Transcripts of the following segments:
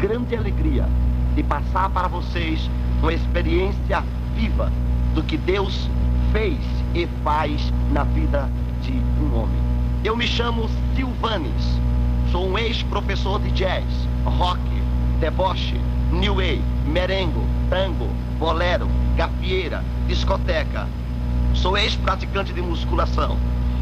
grande alegria de passar para vocês uma experiência viva do que Deus fez e faz na vida de um homem. Eu me chamo Silvanes, sou um ex-professor de jazz, rock, deboche, new wave, merengue, tango, bolero, gafieira, discoteca. Sou ex-praticante de musculação,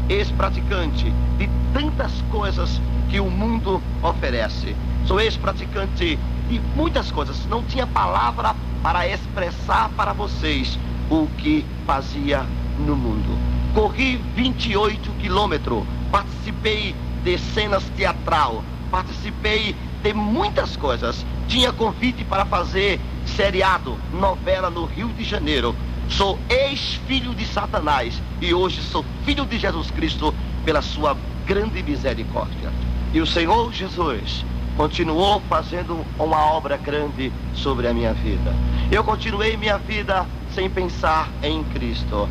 ex-praticante de tantas coisas que o mundo oferece. Sou ex-praticante de muitas coisas. Não tinha palavra para expressar para vocês o que fazia no mundo. Corri 28 quilômetros, participei de cenas teatral, participei de muitas coisas. Tinha convite para fazer seriado, novela no Rio de Janeiro. Sou ex-filho de Satanás e hoje sou filho de Jesus Cristo pela sua grande misericórdia. E o Senhor Jesus continuou fazendo uma obra grande sobre a minha vida. Eu continuei minha vida sem pensar em Cristo.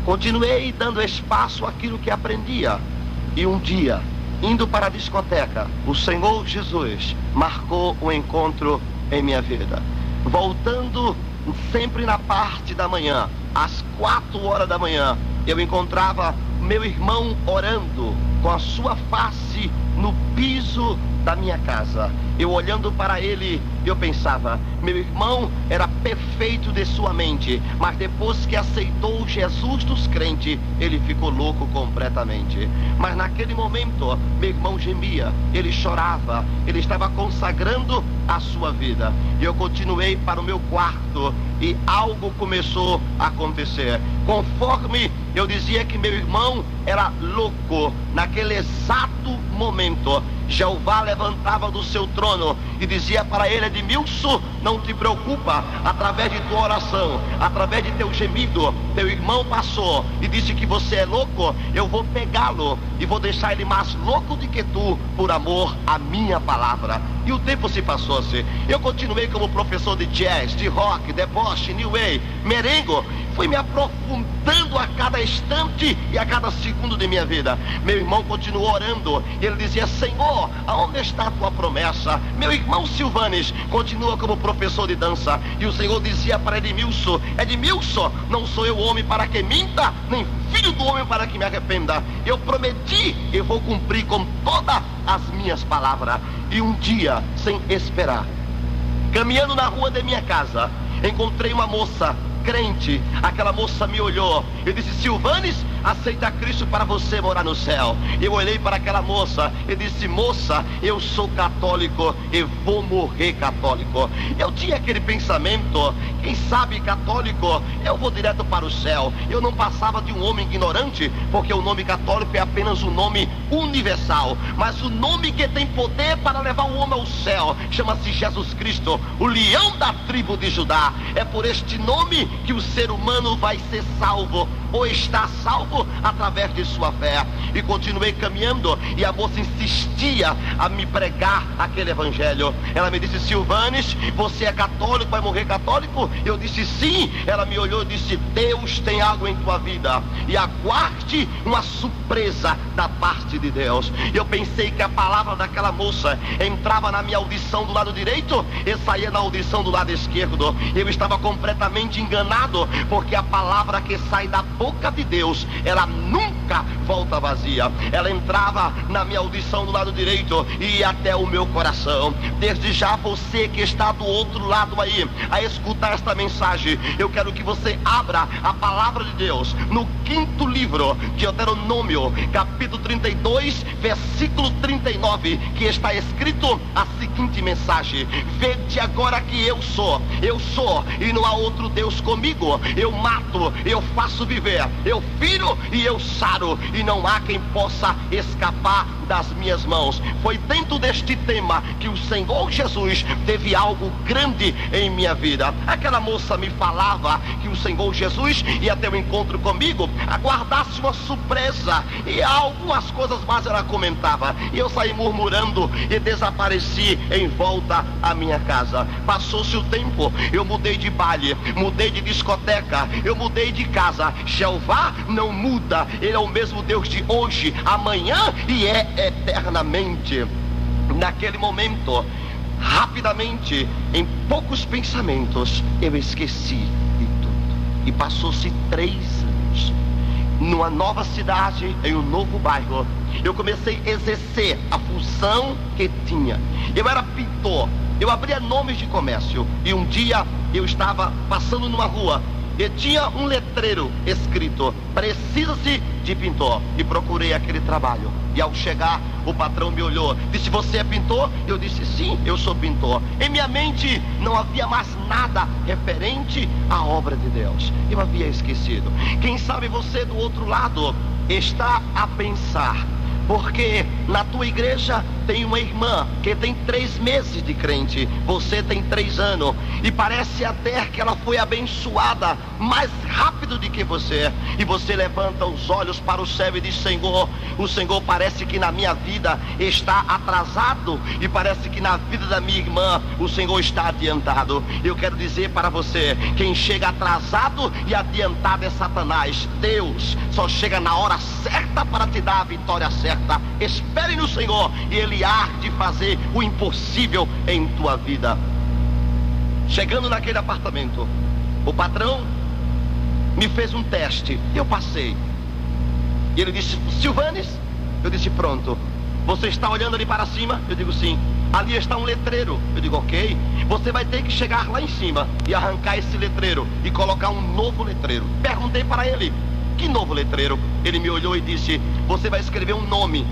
Continuei dando espaço àquilo que aprendia. E um dia, indo para a discoteca, o Senhor Jesus marcou um encontro em minha vida. Voltando sempre na parte da manhã, às 4 horas da manhã, eu encontrava meu irmão orando com a sua face no piso da minha casa. Eu olhando para ele, eu pensava, meu irmão era perfeito de sua mente, mas depois que aceitou Jesus dos crentes, ele ficou louco completamente. Mas naquele momento, meu irmão gemia, ele chorava, ele estava consagrando a sua vida. E eu continuei para o meu quarto e algo começou a acontecer. Conforme eu dizia que meu irmão era louco, naquele exato momento, Jeová levantava do seu trono e dizia para ele: Edmilson, não te preocupa, através de tua oração, através de teu gemido, teu irmão passou e disse que você é louco, eu vou pegá-lo e vou deixar ele mais louco do que tu, por amor à minha palavra. E o tempo se passou-se. Eu continuei como professor de jazz, de rock, deboche, new wave, merengue. Fui me aprofundando a cada instante e a cada segundo de minha vida. Meu irmão continuou orando e ele dizia: Senhor, aonde está a tua promessa? Meu irmão Silvanes continua como professor de dança e o Senhor dizia para Edmilson: Edmilson, não sou eu homem para que minta, nem filho do homem para que me arrependa. Eu prometi e vou cumprir com todas as minhas palavras. E um dia, sem esperar, caminhando na rua de minha casa, encontrei uma moça crente. Aquela moça me olhou e disse: Silvanes, aceita Cristo para você morar no céu. Eu olhei para aquela moça e disse: moça, eu sou católico e vou morrer católico. Eu tinha aquele pensamento: quem sabe católico, eu vou direto para o céu. Eu não passava de um homem ignorante, porque o nome católico é apenas um nome universal, mas o nome que tem poder para levar o homem ao céu chama-se Jesus Cristo, o leão da tribo de Judá. É por este nome que o ser humano vai ser salvo, ou está salvo através de sua fé. E continuei caminhando e a moça insistia a me pregar aquele evangelho. Ela me disse: Silvanes, você é católico, vai morrer católico? Eu disse sim. Ela me olhou e disse: Deus tem algo em tua vida e aguarde uma surpresa da parte de Deus. Eu pensei que a palavra daquela moça entrava na minha audição do lado direito e saía na audição do lado esquerdo. Eu estava completamente enganado, porque a palavra que sai da boca de Deus, ela nunca volta vazia. Ela entrava na minha audição do lado direito e ia até o meu coração. Desde já, você que está do outro lado aí, a escutar esta mensagem, eu quero que você abra a palavra de Deus no 5º livro de Deuteronômio, capítulo 32, versículo 39, que está escrito a seguinte mensagem: vede agora que eu sou, e não há outro Deus comigo. Eu mato, eu faço viver, eu firo e eu saro, e não há quem possa escapar das minhas mãos. Foi dentro deste tema que o Senhor Jesus teve algo grande em minha vida. Aquela moça me falava que o Senhor Jesus ia ter um encontro comigo, aguardasse uma surpresa e algumas coisas mais ela comentava, e eu saí murmurando e desapareci em volta à minha casa. Passou-se o tempo, eu mudei de baile, mudei de discoteca, eu mudei de casa. Jeová não muda, ele é o mesmo Deus de hoje, amanhã e é eternamente. Naquele momento, Rapidamente, em poucos pensamentos, eu esqueci de tudo. E passou-se 3 anos. Numa nova cidade, em um novo bairro, eu comecei a exercer a função que tinha. Eu era pintor, eu abria nomes de comércio. E um dia eu estava passando numa rua e tinha um letreiro escrito: precisa-se de pintor. E procurei aquele trabalho. E ao chegar, o patrão me olhou, disse: você é pintor? Eu disse: sim, eu sou pintor. Em minha mente não havia mais nada referente à obra de Deus. Eu havia esquecido. Quem sabe você do outro lado está a pensar, porque na tua igreja tem uma irmã que tem 3 meses de crente, você tem 3 anos, e parece até que ela foi abençoada mais rápido do que você. E você levanta os olhos para o céu e diz: Senhor, o Senhor parece que na minha vida está atrasado, e parece que na vida da minha irmã o Senhor está adiantado. Eu quero dizer para você, quem chega atrasado e adiantado é Satanás. Deus só chega na hora certa para te dar a vitória certa. Espere no Senhor e Ele há de fazer o impossível em tua vida. Chegando naquele apartamento, o patrão me fez um teste, eu passei. E ele disse: Silvanes? Eu disse: pronto. Você está olhando ali para cima? Eu digo: sim. Ali está um letreiro. Eu digo: ok. Você vai ter que chegar lá em cima e arrancar esse letreiro e colocar um novo letreiro. Perguntei para ele: que novo letreiro? Ele me olhou e disse: você vai escrever um nome.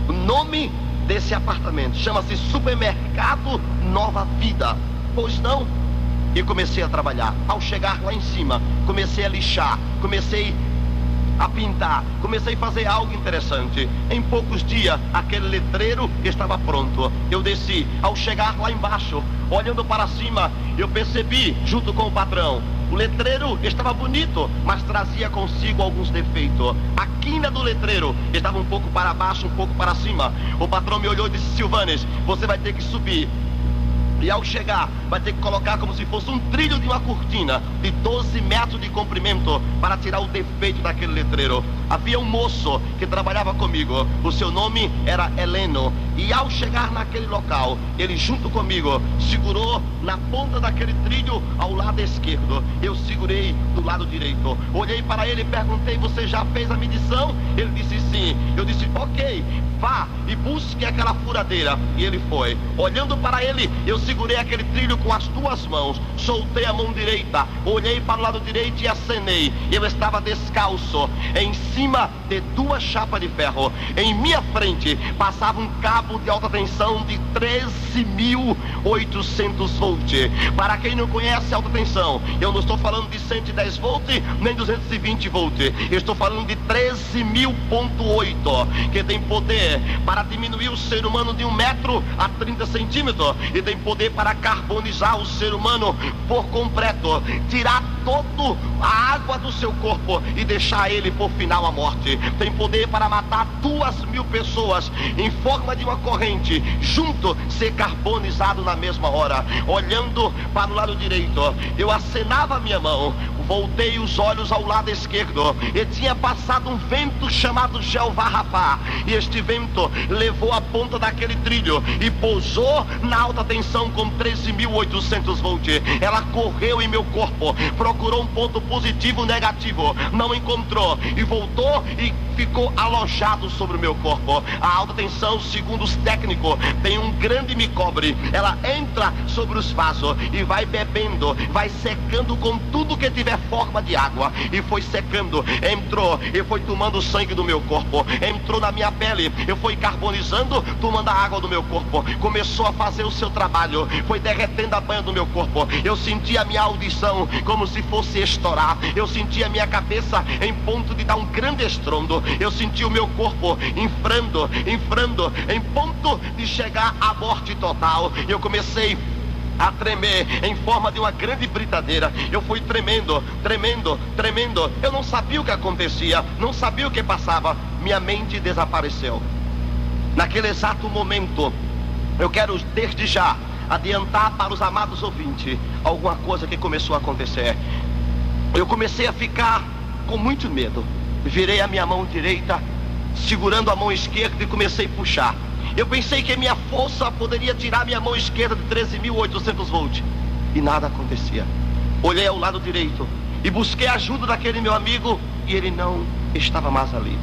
O nome desse apartamento chama-se Supermercado Nova Vida. Pois não? E comecei a trabalhar. Ao chegar lá em cima, comecei a lixar, comecei a pintar, comecei a fazer algo interessante. Em poucos dias, aquele letreiro estava pronto. Eu desci. Ao chegar lá embaixo, olhando para cima, eu percebi, junto com o patrão, o letreiro estava bonito, mas trazia consigo alguns defeitos. A quina do letreiro estava um pouco para baixo, um pouco para cima. O patrão me olhou e disse: Silvanes, você vai ter que subir. E ao chegar, vai ter que colocar como se fosse um trilho de uma cortina de 12 metros de comprimento para tirar o defeito daquele letreiro. Havia um moço que trabalhava comigo, o seu nome era Heleno. E ao chegar naquele local, ele junto comigo segurou na ponta daquele trilho ao lado esquerdo. Eu segurei do lado direito. Olhei para ele e perguntei: você já fez a medição? Ele disse: sim. Eu disse: ok, vá e busque aquela furadeira. E ele foi. Olhando para ele, eu segurei aquele trilho com as 2 mãos, soltei a mão direita, olhei para o lado direito e acenei. Eu estava descalço, em cima de 2 chapas de ferro. Em minha frente passava um cabo de alta tensão de 13.800 volts. Para quem não conhece alta tensão, eu não estou falando de 110 volts nem 220 volts. Eu estou falando de 13.000.8, que tem poder para diminuir o ser humano de 1 metro a 30 centímetros, e tem poder para carbonizar o ser humano por completo, tirar toda a água do seu corpo e deixar ele por final a morte. Tem poder para matar 2.000 pessoas em forma de uma corrente, junto, ser carbonizado na mesma hora. Olhando para o lado direito, eu acenava a minha mão, voltei os olhos ao lado esquerdo, e tinha passado um vento chamado Jeová Rapá, e este vento levou a ponta daquele trilho e pousou na alta tensão com 13.800 volts. Ela correu em meu corpo, procurou um ponto positivo, negativo, não encontrou, e voltou e ficou alojado sobre o meu corpo. A alta tensão, segundo os técnicos, tem um grande microbe. Ela entra sobre os vasos e vai bebendo, vai secando com tudo que tiver forma de água. E foi secando, entrou e foi tomando o sangue do meu corpo, entrou na minha pele, eu fui carbonizando, tomando a água do meu corpo. Começou a fazer o seu trabalho, foi derretendo a banha do meu corpo. Eu senti a minha audição como se fosse estourar. Eu senti a minha cabeça em ponto de dar um grande estrondo. Eu senti o meu corpo infrando, em ponto de chegar à morte total. Eu comecei a tremer em forma de uma grande britadeira. Eu fui tremendo. Eu não sabia o que acontecia, não sabia o que passava. Minha mente desapareceu. Naquele exato momento, eu quero desde já adiantar para os amados ouvintes alguma coisa que começou a acontecer. Eu comecei a ficar com muito medo. Virei a minha mão direita, segurando a mão esquerda, e comecei a puxar. Eu pensei que minha força poderia tirar minha mão esquerda de 13.800 volts. E nada acontecia. Olhei ao lado direito e busquei a ajuda daquele meu amigo, e ele não estava mais ali.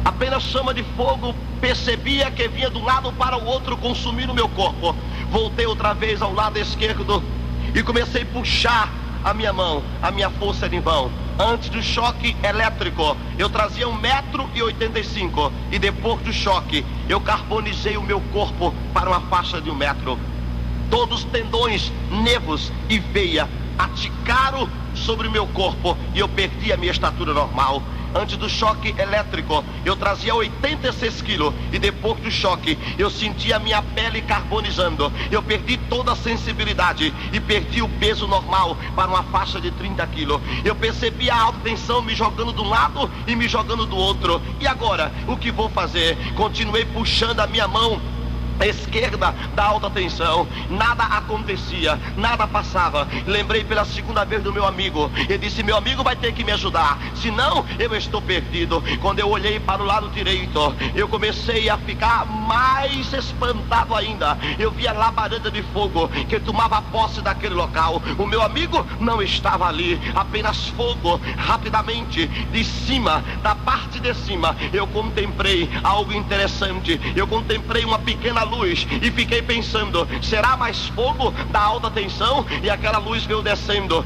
Apenas chama de fogo, percebia que vinha de um lado para o outro consumir o meu corpo. Voltei outra vez ao lado esquerdo e comecei a puxar a minha mão. A minha força era em vão. Antes do choque elétrico, eu trazia 1,85 m, e depois do choque, eu carbonizei o meu corpo para uma faixa de 1 metro. Todos os tendões, nervos e veia aticaram sobre o meu corpo e eu perdi a minha estatura normal. Antes do choque elétrico, eu trazia 86 quilos, e depois do choque, eu sentia a minha pele carbonizando. Eu perdi toda a sensibilidade e perdi o peso normal para uma faixa de 30 quilos. Eu percebi a alta tensão me jogando de um lado e me jogando do outro. E agora, o que vou fazer? Continuei puxando a minha mão esquerda da alta tensão, nada acontecia, nada passava. Lembrei pela segunda vez do meu amigo. Ele disse: meu amigo vai ter que me ajudar, senão eu estou perdido. Quando eu olhei para o lado direito, eu comecei a ficar mais espantado ainda. Eu vi a labareda de fogo que tomava posse daquele local. O meu amigo não estava ali, apenas fogo. Rapidamente, de cima, da parte de cima, eu contemplei algo interessante. Eu contemplei uma pequena luz e fiquei pensando: será mais fogo da alta tensão? E aquela luz veio descendo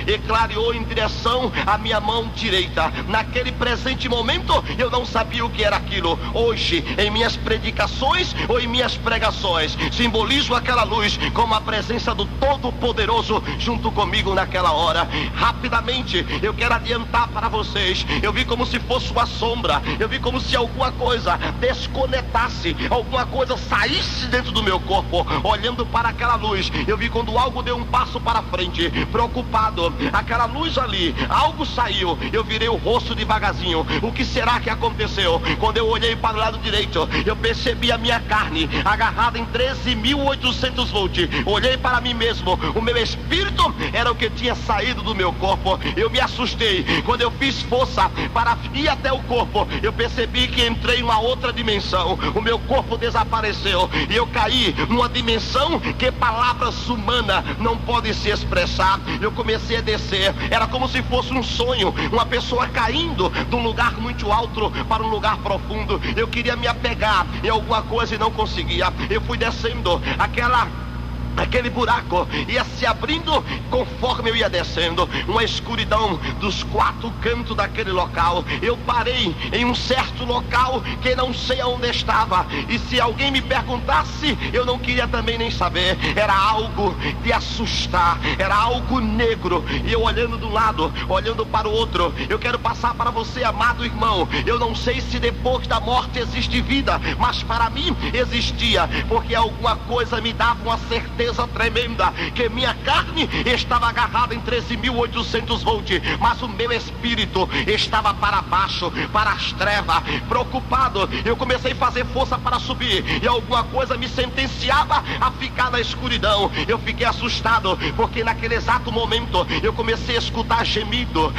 e clareou em direção à minha mão direita. Naquele presente momento eu não sabia o que era aquilo. Hoje, em minhas predicações ou em minhas pregações, simbolizo aquela luz como a presença do Todo-Poderoso junto comigo naquela hora. Rapidamente eu quero adiantar para vocês, eu vi como se fosse uma sombra, eu vi como se alguma coisa desconectasse, alguma coisa saísse dentro do meu corpo. Olhando para aquela luz, eu vi quando algo deu um passo para frente, preocupado. Aquela luz ali, algo saiu. Eu virei o rosto devagarzinho. O que será que aconteceu? Quando eu olhei para o lado direito, eu percebi a minha carne agarrada em 13.800 volts. Olhei para mim mesmo. O meu espírito era o que tinha saído do meu corpo. Eu me assustei. Quando eu fiz força para ir até o corpo, eu percebi que entrei em uma outra dimensão. O meu corpo desapareceu e eu caí numa dimensão que palavras humanas não podem se expressar. Eu comecei a descer, era como se fosse um sonho, uma pessoa caindo de um lugar muito alto para um lugar profundo. Eu queria me apegar em alguma coisa e não conseguia. Eu fui descendo, aquele buraco ia se abrindo conforme eu ia descendo, uma escuridão dos 4 cantos daquele local. Eu parei em um certo local que não sei aonde estava, e se alguém me perguntasse, eu não queria também nem saber. Era algo de assustar, era algo negro, e eu olhando de um lado, olhando para o outro. Eu quero passar para você, amado irmão, eu não sei se depois da morte existe vida, mas para mim existia, porque alguma coisa me dava uma certeza tremenda que minha carne estava agarrada em 13.800 volts, mas o meu espírito estava para baixo, para as trevas. Preocupado, eu comecei a fazer força para subir, e alguma coisa me sentenciava a ficar na escuridão. Eu fiquei assustado, porque naquele exato momento eu comecei a escutar gemido.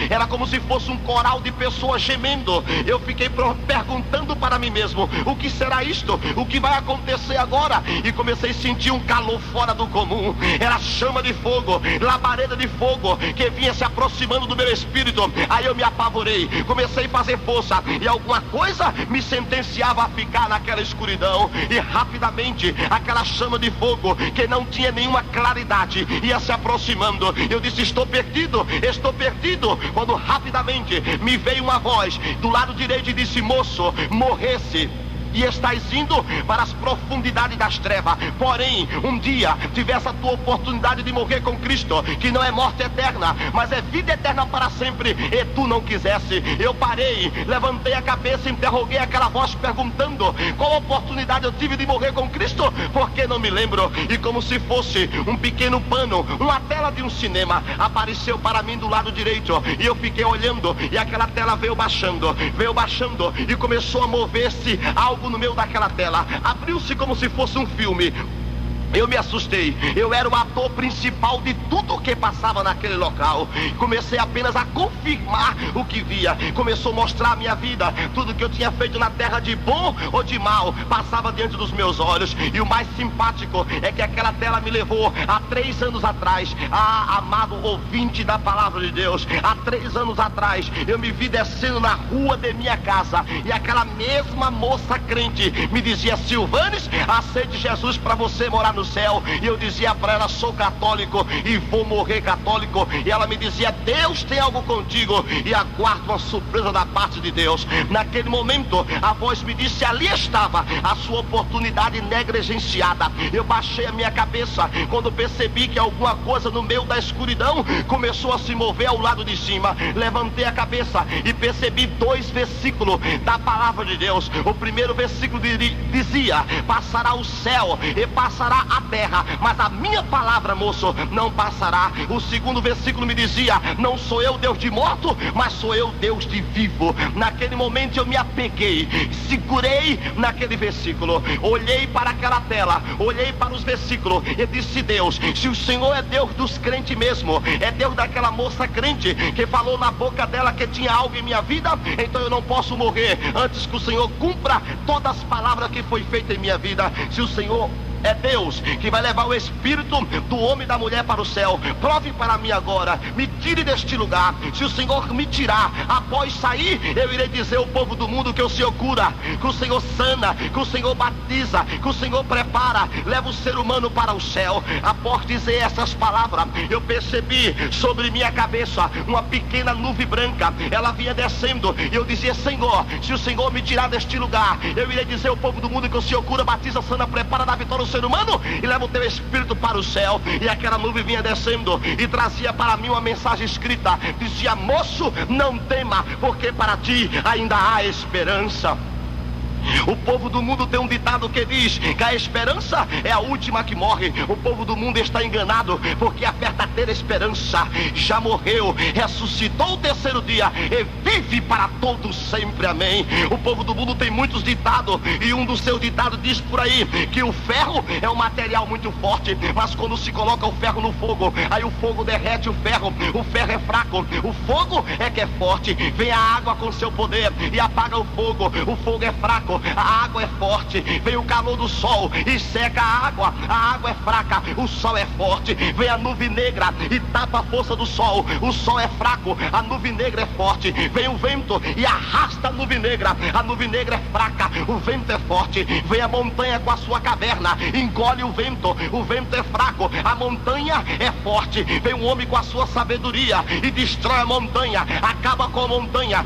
Era como se fosse um coral de pessoas gemendo. Eu fiquei perguntando para mim mesmo: o que será isto? O que vai acontecer agora? E comecei a sentir um calor fora do comum. Era chama de fogo, labareda de fogo que vinha se aproximando do meu espírito. Aí eu me apavorei, comecei a fazer força, e alguma coisa me sentenciava a ficar naquela escuridão. E rapidamente aquela chama de fogo que não tinha nenhuma claridade ia se aproximando. Eu disse: estou perdido. Quando rapidamente me veio uma voz do lado direito e disse: moço, morresse e estás indo para as profundidades das trevas. Porém, um dia tivesse a tua oportunidade de morrer com Cristo, que não é morte eterna, mas é vida eterna para sempre, e tu não quisesse. Eu parei, levantei a cabeça, interroguei aquela voz perguntando: qual oportunidade eu tive de morrer com Cristo? Porque não me lembro. E como se fosse um pequeno pano, uma tela de um cinema, apareceu para mim do lado direito, e eu fiquei olhando, e aquela tela veio baixando, e começou a mover-se algo no meio daquela tela. Abriu-se como se fosse um filme. Eu me assustei. Eu era o ator principal de tudo o que passava naquele local. Comecei apenas a confirmar o que via. Começou a mostrar a minha vida. Tudo que eu tinha feito na terra, de bom ou de mal, passava diante dos meus olhos. E o mais simpático é que aquela tela me levou há 3 anos atrás. Amado ouvinte da palavra de Deus, há 3 anos atrás eu me vi descendo na rua de minha casa, e aquela mesma moça crente me dizia: Silvanes, aceite Jesus para você morar no céu. E eu dizia para ela: sou católico e vou morrer católico. E ela me dizia: Deus tem algo contigo, e aguardo uma surpresa da parte de Deus. Naquele momento a voz me disse: ali estava a sua oportunidade negligenciada. Eu baixei a minha cabeça quando percebi que alguma coisa no meio da escuridão começou a se mover ao lado de cima. Levantei a cabeça e percebi 2 versículos da palavra de Deus. O primeiro versículo dizia: passará o céu e passará a terra, mas a minha palavra, moço, não passará. O segundo versículo me dizia: não sou eu Deus de morto, mas sou eu Deus de vivo. Naquele momento eu me apeguei, segurei naquele versículo, olhei para aquela tela, olhei para os versículos e disse: Deus, se o Senhor é Deus dos crentes mesmo, é Deus daquela moça crente que falou na boca dela que tinha algo em minha vida, então eu não posso morrer antes que o Senhor cumpra todas as palavras que foi feita em minha vida. Se o Senhor é Deus que vai levar o espírito do homem e da mulher para o céu, prove para mim agora, me tire deste lugar. Se o Senhor me tirar, após sair, eu irei dizer ao povo do mundo que o Senhor cura, que o Senhor sana, que o Senhor batiza, que o Senhor prepara, leva o ser humano para o céu. Após dizer essas palavras, eu percebi sobre minha cabeça uma pequena nuvem branca. Ela vinha descendo e eu dizia: Senhor, se o Senhor me tirar deste lugar, eu irei dizer ao povo do mundo que o Senhor cura, batiza, sana, prepara, dá vitória ao ser humano e leva o teu espírito para o céu. E aquela nuvem vinha descendo e trazia para mim uma mensagem escrita. Dizia: moço, não tema, porque para ti ainda há esperança. O povo do mundo tem um ditado que diz que a esperança é a última que morre. O povo do mundo está enganado, porque a verdadeira esperança já morreu, ressuscitou o 3º dia e vive para todos sempre, amém. O povo do mundo tem muitos ditados, e um dos seus ditados diz por aí que o ferro é um material muito forte, mas quando se coloca o ferro no fogo, aí o fogo derrete o ferro é fraco, o fogo é que é forte. Vem a água com seu poder e apaga o fogo é fraco, a água é forte. Vem o calor do sol e seca a água é fraca, o sol é forte. Vem a nuvem negra e tapa a força do sol, o sol é fraco, a nuvem negra é forte. Vem o vento e arrasta a nuvem negra é fraca, o vento é forte. Vem a montanha com a sua caverna, engole o vento é fraco, a montanha é forte. Vem um homem com a sua sabedoria e destrói a montanha, acaba com a montanha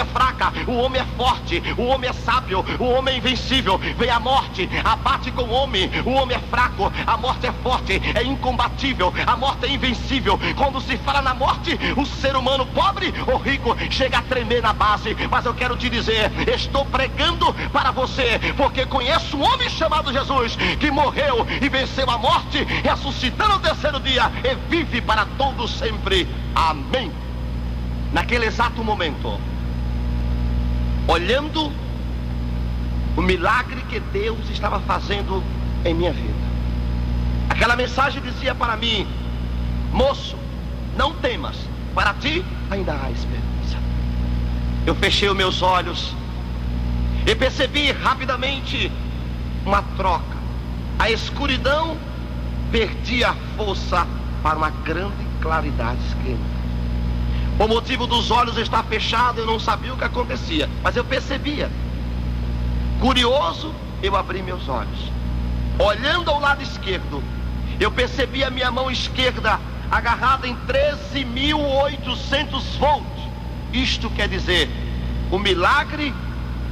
é fraca, o homem é forte, o homem é sábio, o homem é invencível. Vem a morte, abate com o homem é fraco, a morte é forte, é incombatível, a morte é invencível. Quando se fala na morte, o ser humano, pobre ou rico, chega a tremer na base. Mas eu quero te dizer, estou pregando para você, porque conheço um homem chamado Jesus, que morreu e venceu a morte, ressuscitando o 3º dia e vive para todos sempre, amém. Naquele exato momento, olhando o milagre que Deus estava fazendo em minha vida, aquela mensagem dizia para mim: moço, não temas, para ti ainda há esperança. Eu fechei os meus olhos e percebi rapidamente uma troca. A escuridão perdia a força para uma grande claridade esquenta. O motivo dos olhos estar fechados, eu não sabia o que acontecia, mas eu percebia. Curioso, eu abri meus olhos. Olhando ao lado esquerdo, eu percebi a minha mão esquerda agarrada em 13.800 volts. Isto quer dizer, o milagre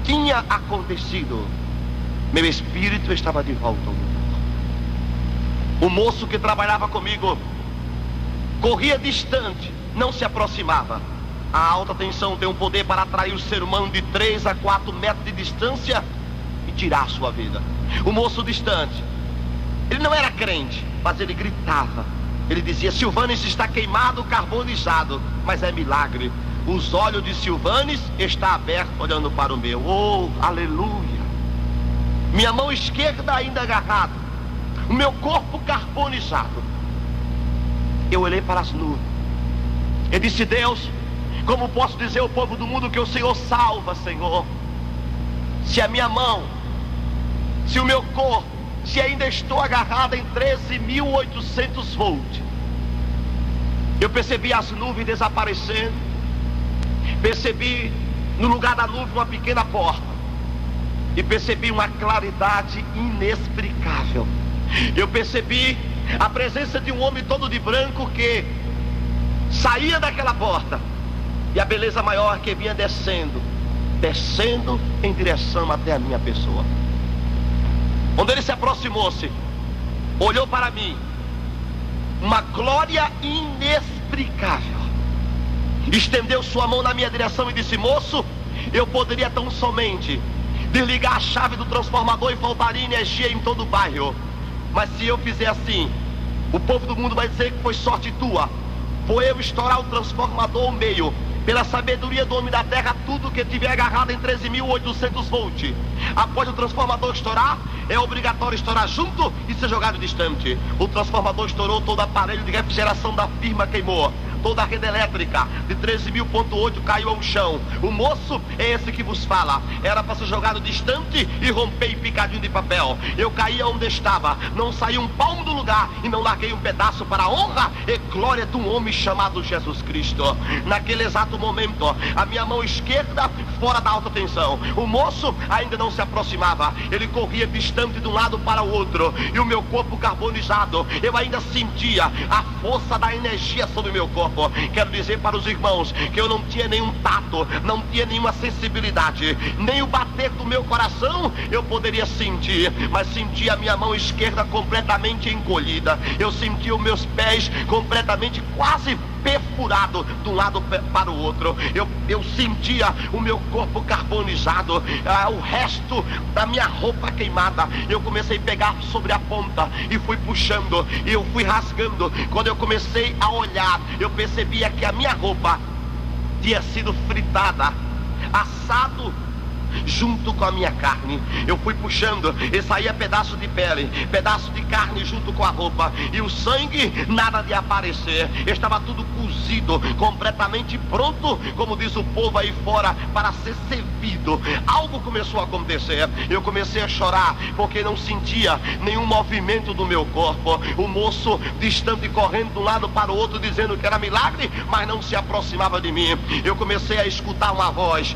tinha acontecido. Meu espírito estava de volta ao lugar. O moço que trabalhava comigo corria distante, não se aproximava. A alta tensão tem um poder para atrair o ser humano de 3 a 4 metros de distância e tirar a sua vida. O moço distante, ele não era crente, mas ele gritava. Ele dizia: Silvanes está queimado, carbonizado. Mas é milagre, os olhos de Silvanes estão abertos olhando para o meu. Oh, aleluia. Minha mão esquerda ainda agarrada, o meu corpo carbonizado. Eu olhei para as nuvens. Eu disse: Deus, como posso dizer ao povo do mundo que o Senhor salva, Senhor, se a minha mão, se o meu corpo, se ainda estou agarrado em 13.800 volts? Eu percebi as nuvens desaparecendo. Percebi no lugar da nuvem uma pequena porta. E percebi uma claridade inexplicável. Eu percebi a presença de um homem todo de branco que saía daquela porta. E a beleza maior que vinha descendo em direção até a minha pessoa. Quando ele se aproximou-se, olhou para mim, uma glória inexplicável, estendeu sua mão na minha direção e disse: moço, eu poderia tão somente desligar a chave do transformador e faltaria energia em todo o bairro, mas se eu fizer assim, o povo do mundo vai dizer que foi sorte tua. Foi eu estourar o transformador ao meio. Pela sabedoria do homem da terra, tudo que tiver agarrado em 13.800 volts, após o transformador estourar, é obrigatório estourar junto e ser jogado distante. O transformador estourou, todo o aparelho de refrigeração da firma queimou. Toda a rede elétrica de 13.000.8 caiu ao chão. O moço é esse que vos fala. Era para ser jogado distante e romper em picadinho de papel. Eu caí onde estava, não saí um palmo do lugar e não larguei um pedaço para a honra e glória de um homem chamado Jesus Cristo. Naquele exato momento, a minha mão esquerda fora da alta tensão. O moço ainda não se aproximava. Ele corria distante de um lado para o outro. E o meu corpo carbonizado, eu ainda sentia a força da energia sobre o meu corpo. Quero dizer para os irmãos que eu não tinha nenhum tato, não tinha nenhuma sensibilidade, nem o bater do meu coração eu poderia sentir, mas sentia a minha mão esquerda completamente encolhida. Eu sentia os meus pés completamente quase perfurado de um lado para o outro. Eu sentia o meu corpo carbonizado, o resto da minha roupa queimada. Eu comecei a pegar sobre a ponta e fui puxando, e eu fui rasgando. Quando eu comecei a olhar, eu percebia que a minha roupa tinha sido fritada, assado junto com a minha carne. Eu fui puxando e saía pedaço de pele, pedaço de carne junto com a roupa, e o sangue nada de aparecer. Estava tudo cozido, completamente pronto, como diz o povo aí fora, para ser servido. Algo começou a acontecer. Eu comecei a chorar porque não sentia nenhum movimento do meu corpo. O moço distante, correndo de um lado para o outro, dizendo que era milagre, mas não se aproximava de mim. Eu comecei a escutar uma voz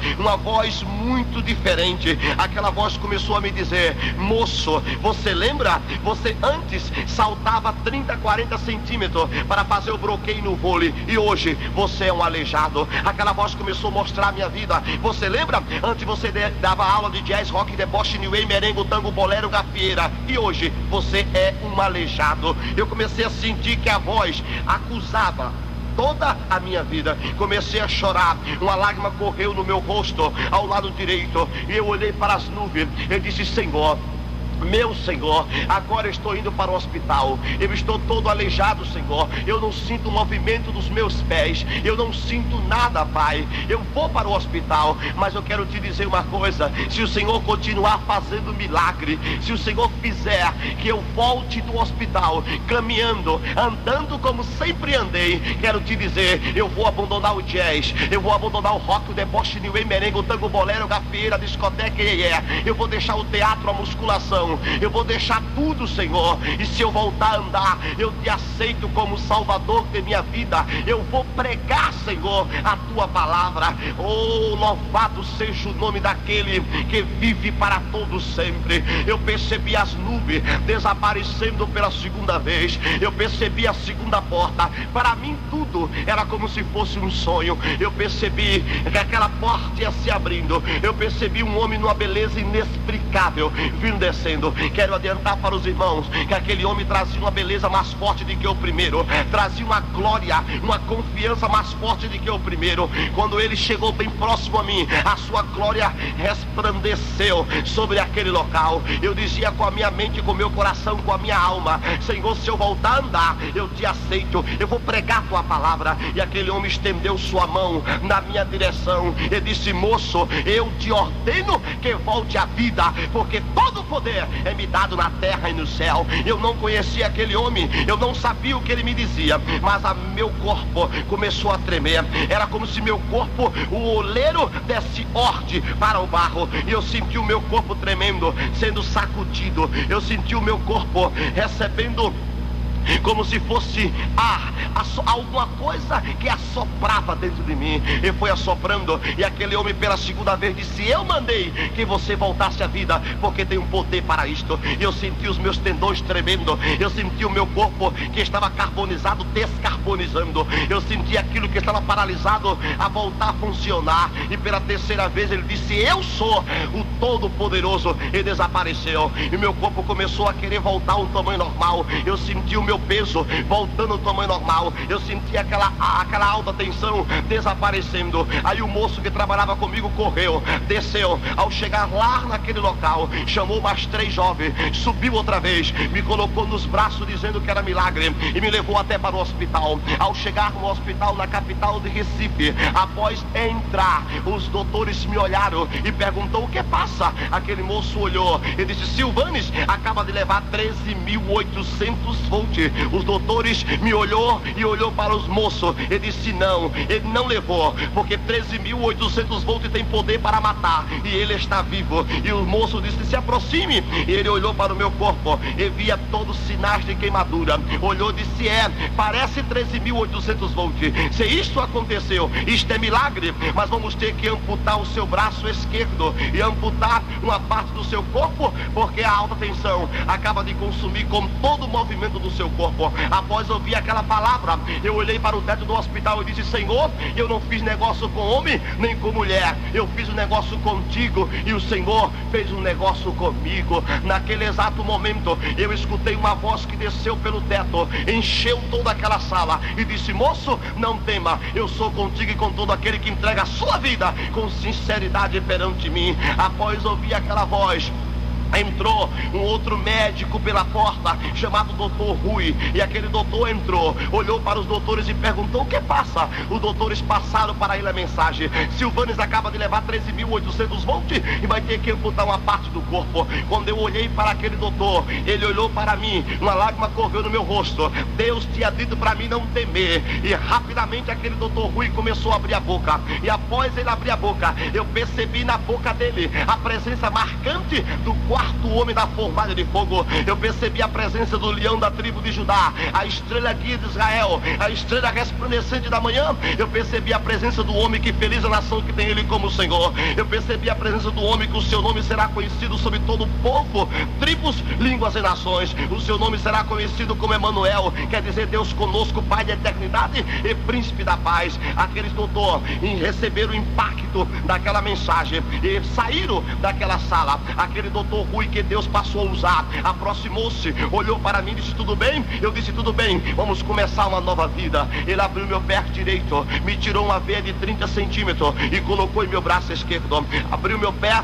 muito diferente. Aquela voz começou a me dizer: moço, você lembra? Você antes saltava 30, 40 centímetros para fazer o bloqueio no vôlei, e hoje você é um aleijado. Aquela voz começou a mostrar a minha vida. Você lembra? Antes você dava aula de jazz, rock, deboche, new wave, merengue, tango, bolero, gafieira, e hoje você é um aleijado. Eu comecei a sentir que a voz acusava toda a minha vida. Comecei a chorar, uma lágrima correu no meu rosto, ao lado direito, e eu olhei para as nuvens. Eu disse: Senhor, meu Senhor, agora estou indo para o hospital. Eu estou todo aleijado, Senhor. Eu não sinto o movimento dos meus pés, eu não sinto nada, Pai. Eu vou para o hospital, mas eu quero te dizer uma coisa: se o Senhor continuar fazendo milagre, se o Senhor fizer que eu volte do hospital caminhando, andando como sempre andei, quero te dizer, eu vou abandonar o jazz, eu vou abandonar o rock, o deboche, new wave, merengue, o tango, bolero, gafieira, discoteca, eu vou deixar o teatro, a musculação, eu vou deixar tudo, Senhor. E se eu voltar a andar, eu te aceito como Salvador de minha vida. Eu vou pregar, Senhor, a tua palavra. Oh, louvado seja o nome daquele que vive para todo sempre. Eu percebi as nuvens desaparecendo pela segunda vez. Eu percebi a segunda porta. Para mim tudo era como se fosse um sonho. Eu percebi que aquela porta ia se abrindo. Eu percebi um homem numa beleza inexplicável vindo descendo. Quero adiantar para os irmãos que aquele homem trazia uma beleza mais forte do que o primeiro, trazia uma glória, uma confiança mais forte do que o primeiro. Quando ele chegou bem próximo a mim, a sua glória resplandeceu sobre aquele local. Eu dizia com a minha mente, com o meu coração, com a minha alma: Senhor, se eu voltar a andar, eu te aceito, eu vou pregar a tua palavra. E aquele homem estendeu sua mão na minha direção e disse: moço, eu te ordeno que volte à vida, porque todo o poder é-me dado na terra e no céu. Eu não conhecia aquele homem, eu não sabia o que ele me dizia, mas meu corpo começou a tremer. Era como se meu corpo, o oleiro, desse ordem para o barro, e eu senti o meu corpo tremendo, sendo sacudido. Eu senti o meu corpo recebendo como se fosse ar, alguma coisa que assoprava dentro de mim, e foi assoprando, e aquele homem pela segunda vez disse: eu mandei que você voltasse à vida, porque tem um poder para isto. E eu senti os meus tendões tremendo, eu senti o meu corpo que estava carbonizado descarbonizando, eu senti aquilo que estava paralisado a voltar a funcionar, e pela terceira vez ele disse: eu sou o Todo-Poderoso, e desapareceu, e meu corpo começou a querer voltar ao tamanho normal. Eu senti o meu peso voltando ao tamanho normal, eu senti aquela alta tensão desaparecendo. Aí o moço que trabalhava comigo correu, desceu, ao chegar lá naquele local, chamou mais 3 jovens, subiu outra vez, me colocou nos braços dizendo que era milagre, e me levou até para o hospital. Ao chegar no hospital na capital de Recife, após entrar, os doutores me olharam e perguntou: o que passa? Aquele moço olhou e disse: Silvanes acaba de levar 13.800 volts. Os doutores me olhou e olhou para os moços e disse: não, ele não levou, porque 13.800 volts tem poder para matar, e ele está vivo. E o moço disse: se aproxime. E ele olhou para o meu corpo e via todos os sinais de queimadura. Olhou e disse: parece 13.800 volts. Se isso aconteceu, isto é milagre, mas vamos ter que amputar o seu braço esquerdo e amputar uma parte do seu corpo, porque a alta tensão acaba de consumir com todo o movimento do seu corpo. Após ouvir aquela palavra, eu olhei para o teto do hospital e disse: Senhor, eu não fiz negócio com homem nem com mulher, eu fiz um negócio contigo, e o Senhor fez um negócio comigo. Naquele exato momento, eu escutei uma voz que desceu pelo teto, encheu toda aquela sala e disse: moço, não tema, eu sou contigo e com todo aquele que entrega a sua vida com sinceridade perante mim. Após ouvir aquela voz, entrou um outro médico pela porta, chamado Dr. Rui, e aquele doutor entrou, olhou para os doutores e perguntou: o que passa? Os doutores passaram para ele a mensagem: Silvanes acaba de levar 13.800 volts e vai ter que amputar uma parte do corpo. Quando eu olhei para aquele doutor, ele olhou para mim, uma lágrima correu no meu rosto. Deus tinha dito para mim não temer, e rapidamente aquele doutor Rui começou a abrir a boca, e após ele abrir a boca, eu percebi na boca dele a presença marcante do quarto homem da fornalha de fogo. Eu percebi a presença do leão da tribo de Judá, a estrela guia de Israel, a estrela resplandecente da manhã. Eu percebi a presença do homem que feliz a nação que tem ele como Senhor. Eu percebi a presença do homem que o seu nome será conhecido sobre todo o povo, tribos, línguas e nações. O seu nome será conhecido como Emanuel, quer dizer Deus conosco, Pai da eternidade e Príncipe da paz. Aqueles doutor receberam o impacto daquela mensagem e saíram daquela sala. Aquele doutor Rui que Deus passou a usar aproximou-se, olhou para mim e disse: tudo bem? Eu disse: tudo bem, vamos começar uma nova vida. Ele abriu meu pé direito, me tirou uma veia de 30 centímetros e colocou em meu braço esquerdo. Abriu meu pé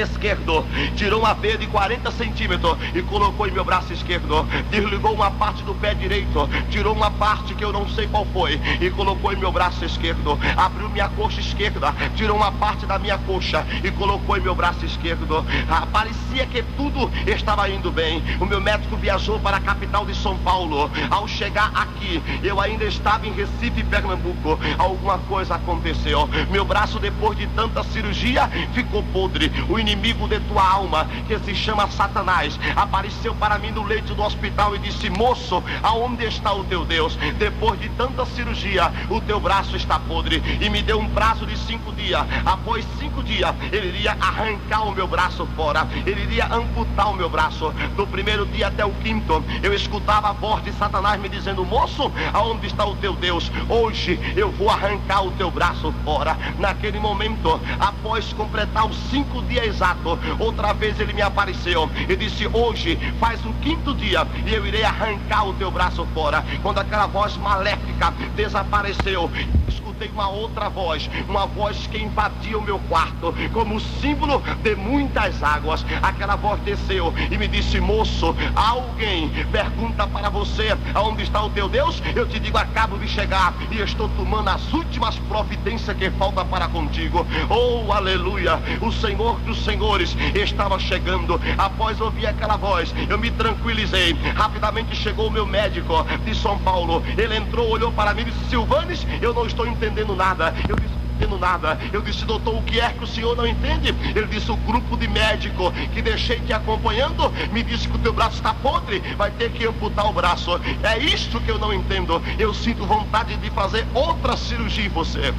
esquerdo, tirou uma veia de 40 centímetros e colocou em meu braço esquerdo. Desligou uma parte do pé direito, tirou uma parte que eu não sei qual foi e colocou em meu braço esquerdo. Abriu minha coxa esquerda, tirou uma parte da minha coxa e colocou em meu braço esquerdo. Parecia que tudo estava indo bem. O meu médico viajou para a capital de São Paulo. Ao chegar aqui, eu ainda estava em Recife, Pernambuco. Alguma coisa aconteceu. Meu braço, depois de tanta cirurgia, ficou podre. O inimigo de tua alma, que se chama Satanás, apareceu para mim no leito do hospital e disse: moço, aonde está o teu Deus? Depois de tanta cirurgia, o teu braço está podre. E me deu um prazo de 5 dias. Após 5 dias, ele iria arrancar o meu braço fora, ele iria amputar o meu braço. Do primeiro dia até o 5º, eu escutava a voz de Satanás me dizendo: moço, aonde está o teu Deus? Hoje eu vou arrancar o teu braço fora. Naquele momento, após completar os 5 dias exato, outra vez ele me apareceu e disse: hoje faz o 5º dia e eu irei arrancar o teu braço fora. Quando aquela voz maléfica desapareceu, escutei uma outra voz, uma voz que invadia o meu quarto como símbolo de muitas águas. aquela voz desceu e me disse: moço, alguém pergunta para você aonde está o teu Deus? Eu te digo, acabo de chegar e estou tomando as últimas providências que falta para contigo. Oh, aleluia! O Senhor dos Senhores estava chegando. Após ouvir aquela voz, eu me tranquilizei. Rapidamente chegou o meu médico de São Paulo. Ele entrou, olhou para mim e disse: Silvanes, eu não estou entendendo nada. Eu disse: nada. Eu disse: doutor, o que é que o senhor não entende? Ele disse: o grupo de médico que deixei te acompanhando me disse que o teu braço está podre, vai ter que amputar o braço. É isso que eu não entendo. Eu sinto vontade de fazer outra cirurgia em você.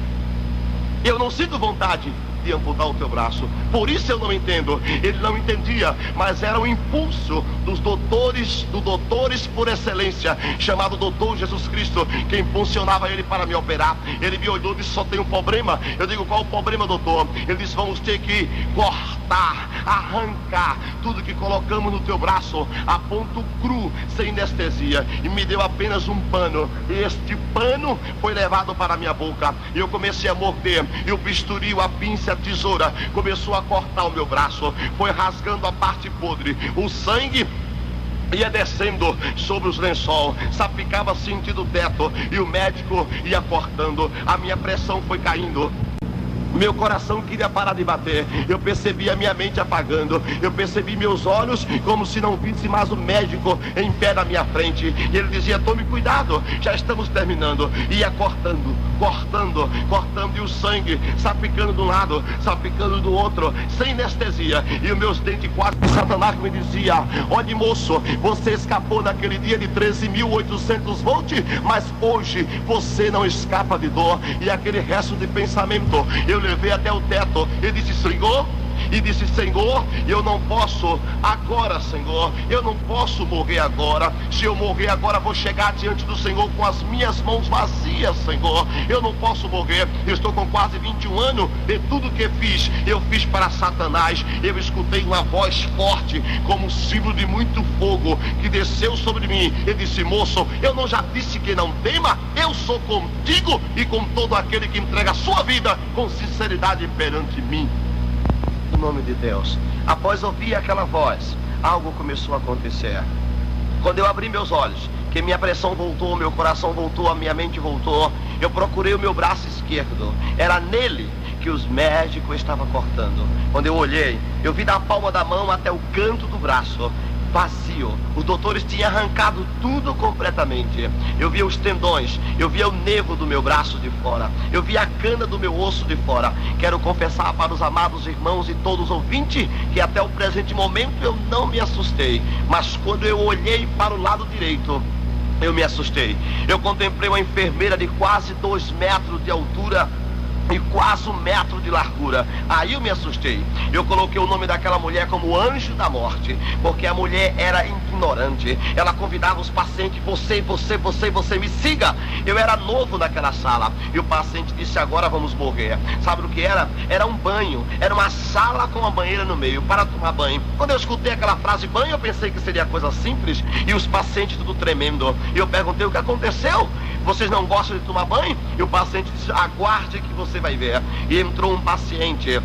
Eu não sinto vontade de amputar o teu braço. Por isso eu não entendo. Ele não entendia, mas era o impulso dos doutores por excelência, chamado doutor Jesus Cristo, que impulsionava ele para me operar. Ele me olhou e disse: só tem um problema. Eu digo: qual o problema, doutor? Ele disse: vamos ter que cortar, arrancar tudo que colocamos no teu braço a ponto cru, sem anestesia. E me deu apenas um pano, e este pano foi levado para a minha boca, e eu comecei a morder, e o bisturi, a pinça, a tesoura começou a cortar o meu braço, foi rasgando a parte podre, o sangue ia descendo sobre os lençol, salpicava sentido teto, e o médico ia cortando. A minha pressão foi caindo, meu coração queria parar de bater. Eu percebi a minha mente apagando. Eu percebi meus olhos como se não visse mais o médico em pé na minha frente. E ele dizia: tome cuidado, já estamos terminando. Ia cortando, cortando, cortando, e o sangue salpicando de um lado, salpicando do outro, sem anestesia. E os meus dentes quase... Satanás me dizia: olha, moço, você escapou naquele dia de 13.800 volts, mas hoje você não escapa de dor. E aquele resto de pensamento eu levei até o teto. Ele disse: Senhor, e disse: Senhor, eu não posso agora, Senhor, eu não posso morrer agora. Se eu morrer agora, vou chegar diante do Senhor com as minhas mãos vazias, Senhor. Eu não posso morrer. Eu estou com quase 21 anos, de tudo que fiz, eu fiz para Satanás. Eu escutei uma voz forte, como um símbolo de muito fogo, que desceu sobre mim. Ele disse: moço, eu não já disse que não tema? Eu sou contigo e com todo aquele que entrega a sua vida com sinceridade perante mim. No nome de Deus. Após ouvir aquela voz, algo começou a acontecer. Quando eu abri meus olhos, que minha pressão voltou, meu coração voltou, a minha mente voltou, eu procurei o meu braço esquerdo. Era nele que os médicos estavam cortando. Quando eu olhei, eu vi da palma da mão até o canto do braço vazio. Os doutores tinham arrancado tudo completamente. Eu via os tendões, eu via o nervo do meu braço de fora, eu via a cana do meu osso de fora. Quero confessar para os amados irmãos e todos os ouvintes que até o presente momento eu não me assustei, mas quando eu olhei para o lado direito, eu me assustei. Eu contemplei uma enfermeira de quase 2 metros de altura e quase 1 metro de largura. Aí eu me assustei. Eu coloquei o nome daquela mulher como Anjo da Morte, porque a mulher era ignorante. Ela convidava os pacientes: você me siga. Eu era novo naquela sala, e o paciente disse: agora vamos morrer. Sabe o que era? Era um banho, era uma sala com uma banheira no meio para tomar banho. Quando eu escutei aquela frase banho, eu pensei que seria coisa simples, e os pacientes tudo tremendo. E eu perguntei: o que aconteceu? Vocês não gostam de tomar banho? E o paciente disse: aguarde que você vai ver. E entrou um paciente,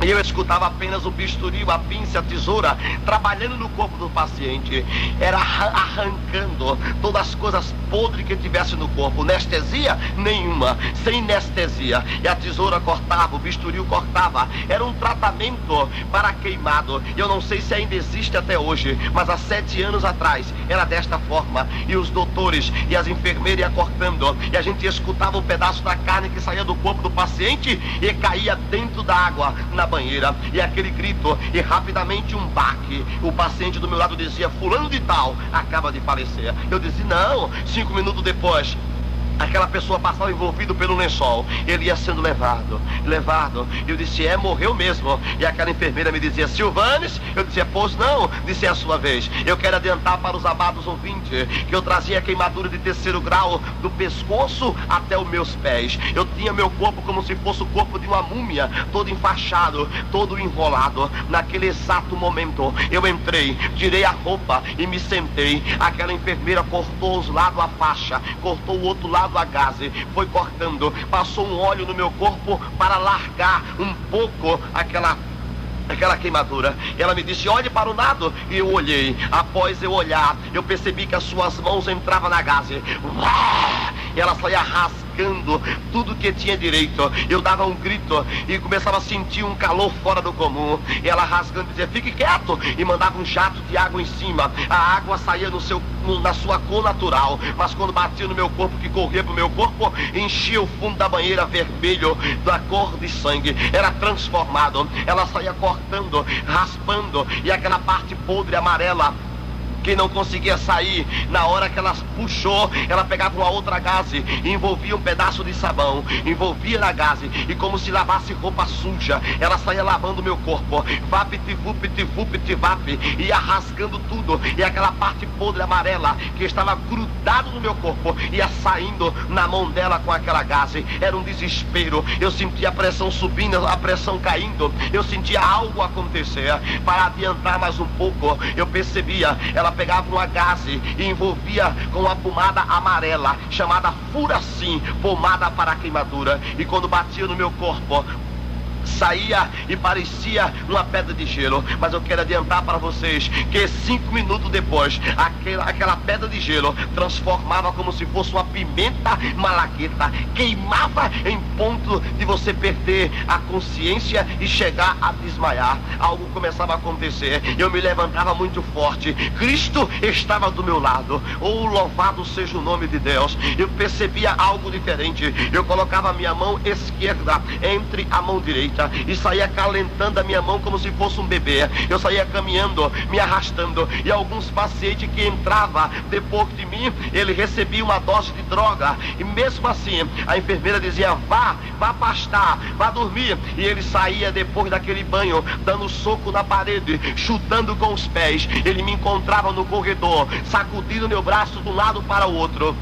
e eu escutava apenas o bisturi, a pinça, a tesoura trabalhando no corpo do paciente. Era arrancando todas as coisas podres que tivesse no corpo. Anestesia nenhuma, sem anestesia. E a tesoura cortava, o bisturi cortava. Era um tratamento para queimado. Eu não sei se ainda existe até hoje, mas há 7 anos atrás era desta forma. E os doutores e as enfermeiras iam cortando, e a gente escutava um pedaço da carne que saía do corpo do paciente e caía dentro da água, na banheira, e aquele grito, e rapidamente um baque. O paciente do meu lado dizia: fulano de tal acaba de falecer. Eu dizia: não. 5 minutos depois, aquela pessoa passava envolvido pelo lençol, ele ia sendo levado. Eu disse: morreu mesmo. E aquela enfermeira me dizia: Silvanes? Eu dizia: pois não. Disse: é a sua vez. Eu quero adiantar para os amados ouvintes que eu trazia queimadura de 3º grau do pescoço até os meus pés. Eu tinha meu corpo como se fosse o corpo de uma múmia, todo enfaixado, todo enrolado. Naquele exato momento, eu entrei, tirei a roupa e me sentei. Aquela enfermeira cortou os lados a faixa, cortou o outro lado a gaze, foi cortando, passou um óleo no meu corpo para largar um pouco aquela aquela queimadura. Ela me disse: olhe para o lado. E eu olhei. Após eu olhar, eu percebi que as suas mãos entravam na gaze. E ela saía rasgando tudo que tinha direito. Eu dava um grito e começava a sentir um calor fora do comum. E ela rasgando dizia: fique quieto. E mandava um jato de água em cima. A água saía na sua cor natural, mas quando batia no meu corpo, que corria pro meu corpo, enchia o fundo da banheira vermelho, da cor de sangue. Era transformado. Ela saía cortando, raspando, e aquela parte podre amarela que não conseguia sair, na hora que ela puxou, ela pegava uma outra gaze e envolvia um pedaço de sabão, envolvia na gaze, e como se lavasse roupa suja, ela saía lavando meu corpo, vap, ia rasgando tudo, e aquela parte podre amarela que estava grudado no meu corpo, ia saindo na mão dela com aquela gaze. Era um desespero. Eu sentia a pressão subindo, a pressão caindo, eu sentia algo acontecer. Para adiantar mais um pouco, eu percebia, ela pegava uma gaze e envolvia com uma pomada amarela, chamada Furacim, pomada para queimadura. E quando batia no meu corpo, saía e parecia uma pedra de gelo. Mas eu quero adiantar para vocês que 5 minutos depois, aquela pedra de gelo transformava como se fosse uma pimenta malagueta, queimava em ponto de você perder a consciência e chegar a desmaiar. Algo começava a acontecer. Eu me levantava muito forte. Cristo estava do meu lado. Oh, louvado seja o nome de Deus. Eu percebia algo diferente. Eu colocava a minha mão esquerda entre a mão direita e saía calentando a minha mão como se fosse um bebê. Eu saía caminhando, me arrastando, e alguns pacientes que entravam depois de mim, ele recebia uma dose de droga, e mesmo assim a enfermeira dizia: vá pastar, vá dormir. E ele saía depois daquele banho, dando soco na parede, chutando com os pés. Ele me encontrava no corredor, sacudindo meu braço de um lado para o outro.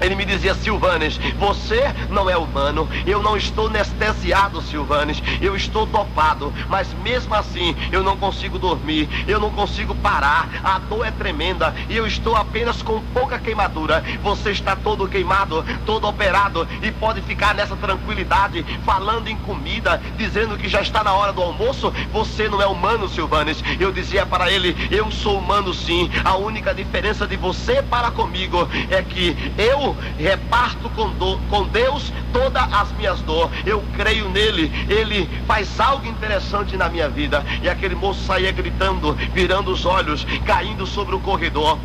Ele me dizia: Silvanes, você não é humano. Eu não estou anestesiado, Silvanes. Eu estou dopado. Mas mesmo assim, eu não consigo dormir. Eu não consigo parar. A dor é tremenda. E eu estou apenas com pouca queimadura. Você está todo queimado, todo operado. E pode ficar nessa tranquilidade, falando em comida, dizendo que já está na hora do almoço. Você não é humano, Silvanes. Eu dizia para ele: eu sou humano sim. A única diferença de você para comigo é que eu reparto com Deus todas as minhas dores. Eu creio nele. Ele faz algo interessante na minha vida. E aquele moço saía gritando, virando os olhos, caindo sobre o corredor.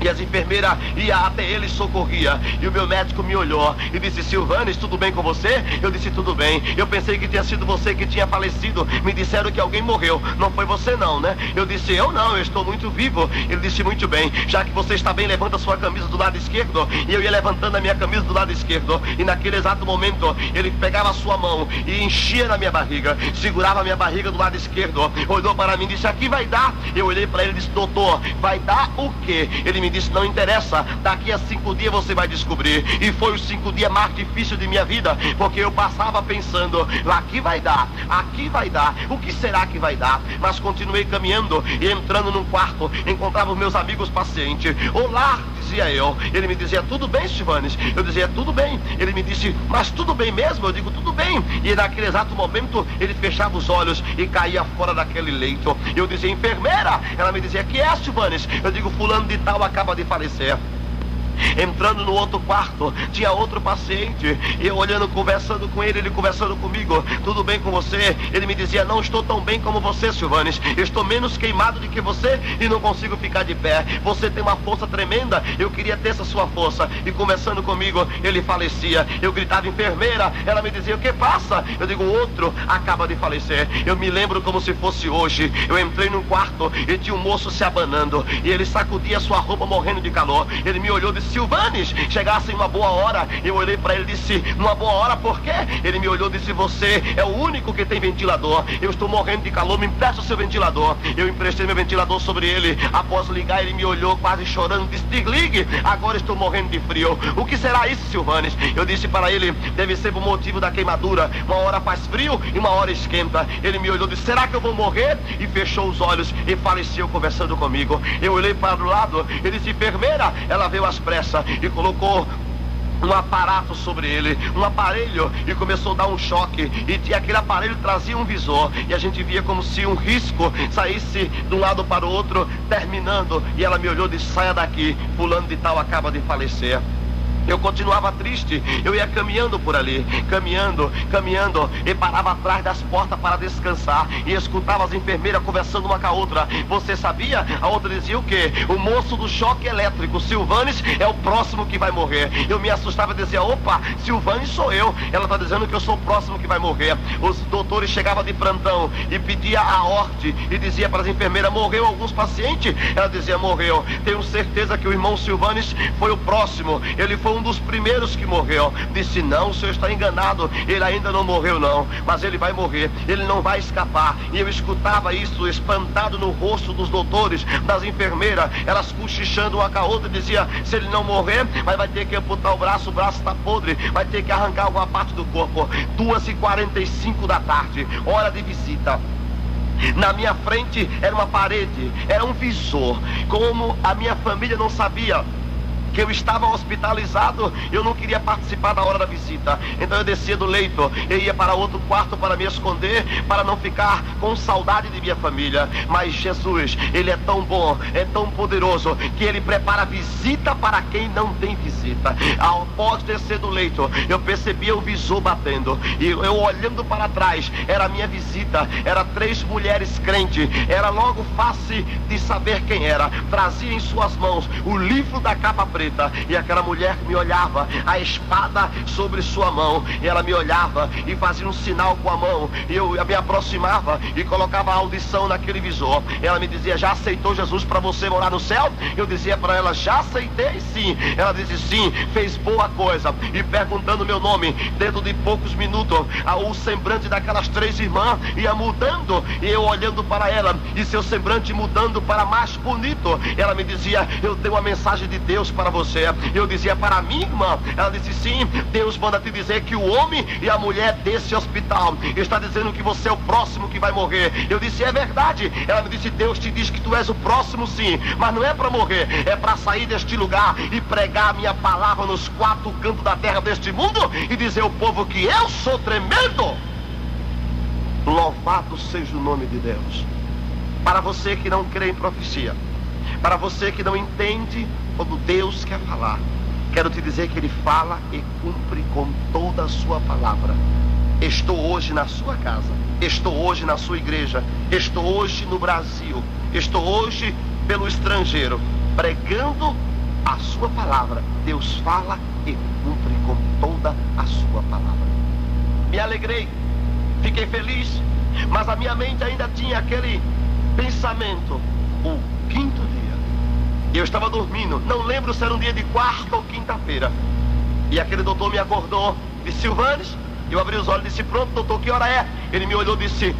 E as enfermeiras iam até ele e socorria. E o meu médico me olhou e disse: Silvanes, tudo bem com você? Eu disse: tudo bem. Eu pensei que tinha sido você que tinha falecido. Me disseram que alguém morreu. Não foi você não, né? Eu disse: eu não, eu estou muito vivo. Ele disse: muito bem, já que você está bem, levanta a sua camisa do lado esquerdo. E eu ia levantando a minha camisa do lado esquerdo. E naquele exato momento, ele pegava a sua mão e enchia na minha barriga, segurava a minha barriga do lado esquerdo, olhou para mim e disse: aqui vai dar. Eu olhei para ele e disse: doutor, vai dar o quê? Ele me disse: não interessa, daqui a 5 dias você vai descobrir. E foi os 5 dias mais difíceis de minha vida, porque eu passava pensando: aqui vai dar, o que será que vai dar? Mas continuei caminhando e entrando num quarto, encontrava os meus amigos pacientes. Olá, dizia eu. Ele me dizia: tudo bem, Silvanes? Eu dizia: tudo bem. Ele me disse: mas tudo bem mesmo? Eu digo: tudo bem. E naquele exato momento ele fechava os olhos e caía fora daquele leito. Eu dizia: enfermeira. Ela me dizia: que é, Silvanes? Eu digo: fulano de tal acaba de falecer. Entrando no outro quarto, tinha outro paciente. E eu olhando, conversando com ele conversando comigo: tudo bem com você? Ele me dizia: não estou tão bem como você, Silvanes. Eu estou menos queimado do que você e não consigo ficar de pé. Você tem uma força tremenda. Eu queria ter essa sua força. E conversando comigo, ele falecia. Eu gritava: enfermeira. Ela me dizia: o que passa? Eu digo: o outro acaba de falecer. Eu me lembro como se fosse hoje. Eu entrei num quarto e tinha um moço se abanando. E ele sacudia sua roupa morrendo de calor. Ele me olhou e disse: Silvanes, chegasse em uma boa hora. Eu olhei para ele e disse: numa boa hora, por quê? Ele me olhou e disse: você é o único que tem ventilador. Eu estou morrendo de calor, me empresta o seu ventilador. Eu emprestei meu ventilador sobre ele. Após ligar, ele me olhou quase chorando, disse: desligue, agora estou morrendo de frio. O que será isso, Silvanes? Eu disse para ele: deve ser por motivo da queimadura. Uma hora faz frio e uma hora esquenta. Ele me olhou e disse: será que eu vou morrer? E fechou os olhos e faleceu conversando comigo. Eu olhei para o lado, ele disse: enfermeira. Ela veio às pressas e colocou um aparato sobre ele, um aparelho, e começou a dar um choque, e aquele aparelho trazia um visor, e a gente via como se um risco saísse de um lado para o outro, terminando, e ela me olhou e disse: saia daqui, fulano de tal acaba de falecer. Eu continuava triste, eu ia caminhando por ali, caminhando, e parava atrás das portas para descansar, e escutava as enfermeiras conversando uma com a outra. Você sabia? A outra dizia o quê? O moço do choque elétrico, Silvanes, é o próximo que vai morrer. Eu me assustava e dizia: opa, Silvanes sou eu. Ela está dizendo que eu sou o próximo que vai morrer. Os doutores chegavam de plantão e pedia a ordem, e dizia para as enfermeiras: morreu alguns pacientes? Ela dizia: morreu. Tenho certeza que o irmão Silvanes foi o próximo, ele foi um dos primeiros que morreu. Disse: não, o senhor está enganado, ele ainda não morreu não, mas ele vai morrer, ele não vai escapar. E eu escutava isso espantado no rosto dos doutores, das enfermeiras, elas cochichando uma com a outra, dizia: se ele não morrer, mas vai ter que amputar o braço está podre, vai ter que arrancar alguma parte do corpo. 2h45 da tarde, hora de visita. Na minha frente era uma parede, era um visor. Como a minha família não sabia que eu estava hospitalizado, eu não queria participar da hora da visita. Então eu descia do leito e ia para outro quarto para me esconder, para não ficar com saudade de minha família. Mas Jesus, Ele é tão bom, é tão poderoso, que Ele prepara visita para quem não tem visita. Após descer do leito, eu percebia o visor batendo, e eu olhando para trás, era a minha visita, era 3 mulheres crentes. Era logo fácil de saber quem era. Trazia em suas mãos o livro da capa preta, e aquela mulher me olhava, a espada sobre sua mão, e ela me olhava e fazia um sinal com a mão, e eu me aproximava e colocava a audição naquele visor. Ela me dizia: já aceitou Jesus para você morar no céu? Eu dizia para ela: já aceitei sim. Ela disse: sim, fez boa coisa. E perguntando meu nome, dentro de poucos minutos, o semblante daquelas 3 irmãs ia mudando, e eu olhando para ela, e seu semblante mudando para mais bonito. Ela me dizia: eu tenho uma mensagem de Deus para você. Eu dizia: para mim, irmã? Ela disse: sim, Deus manda te dizer que o homem e a mulher desse hospital está dizendo que você é o próximo que vai morrer. Eu disse: é verdade. Ela me disse: Deus te diz que tu és o próximo sim, mas não é para morrer, é para sair deste lugar e pregar a minha palavra nos 4 cantos da terra deste mundo, e dizer ao povo que eu sou tremendo. Louvado seja o nome de Deus. Para você que não crê em profecia, para você que não entende quando Deus quer falar, quero te dizer que Ele fala e cumpre com toda a sua palavra. Estou hoje na sua casa, estou hoje na sua igreja, estou hoje no Brasil, estou hoje pelo estrangeiro, pregando a sua palavra. Deus fala e cumpre com toda a sua palavra. Me alegrei, fiquei feliz, mas a minha mente ainda tinha aquele pensamento: o 5º dia. Eu estava dormindo, não lembro se era um dia de quarta ou quinta-feira, e aquele doutor me acordou, disse: Silvanes. Eu abri os olhos e disse: pronto, doutor, que hora é? Ele me olhou e disse: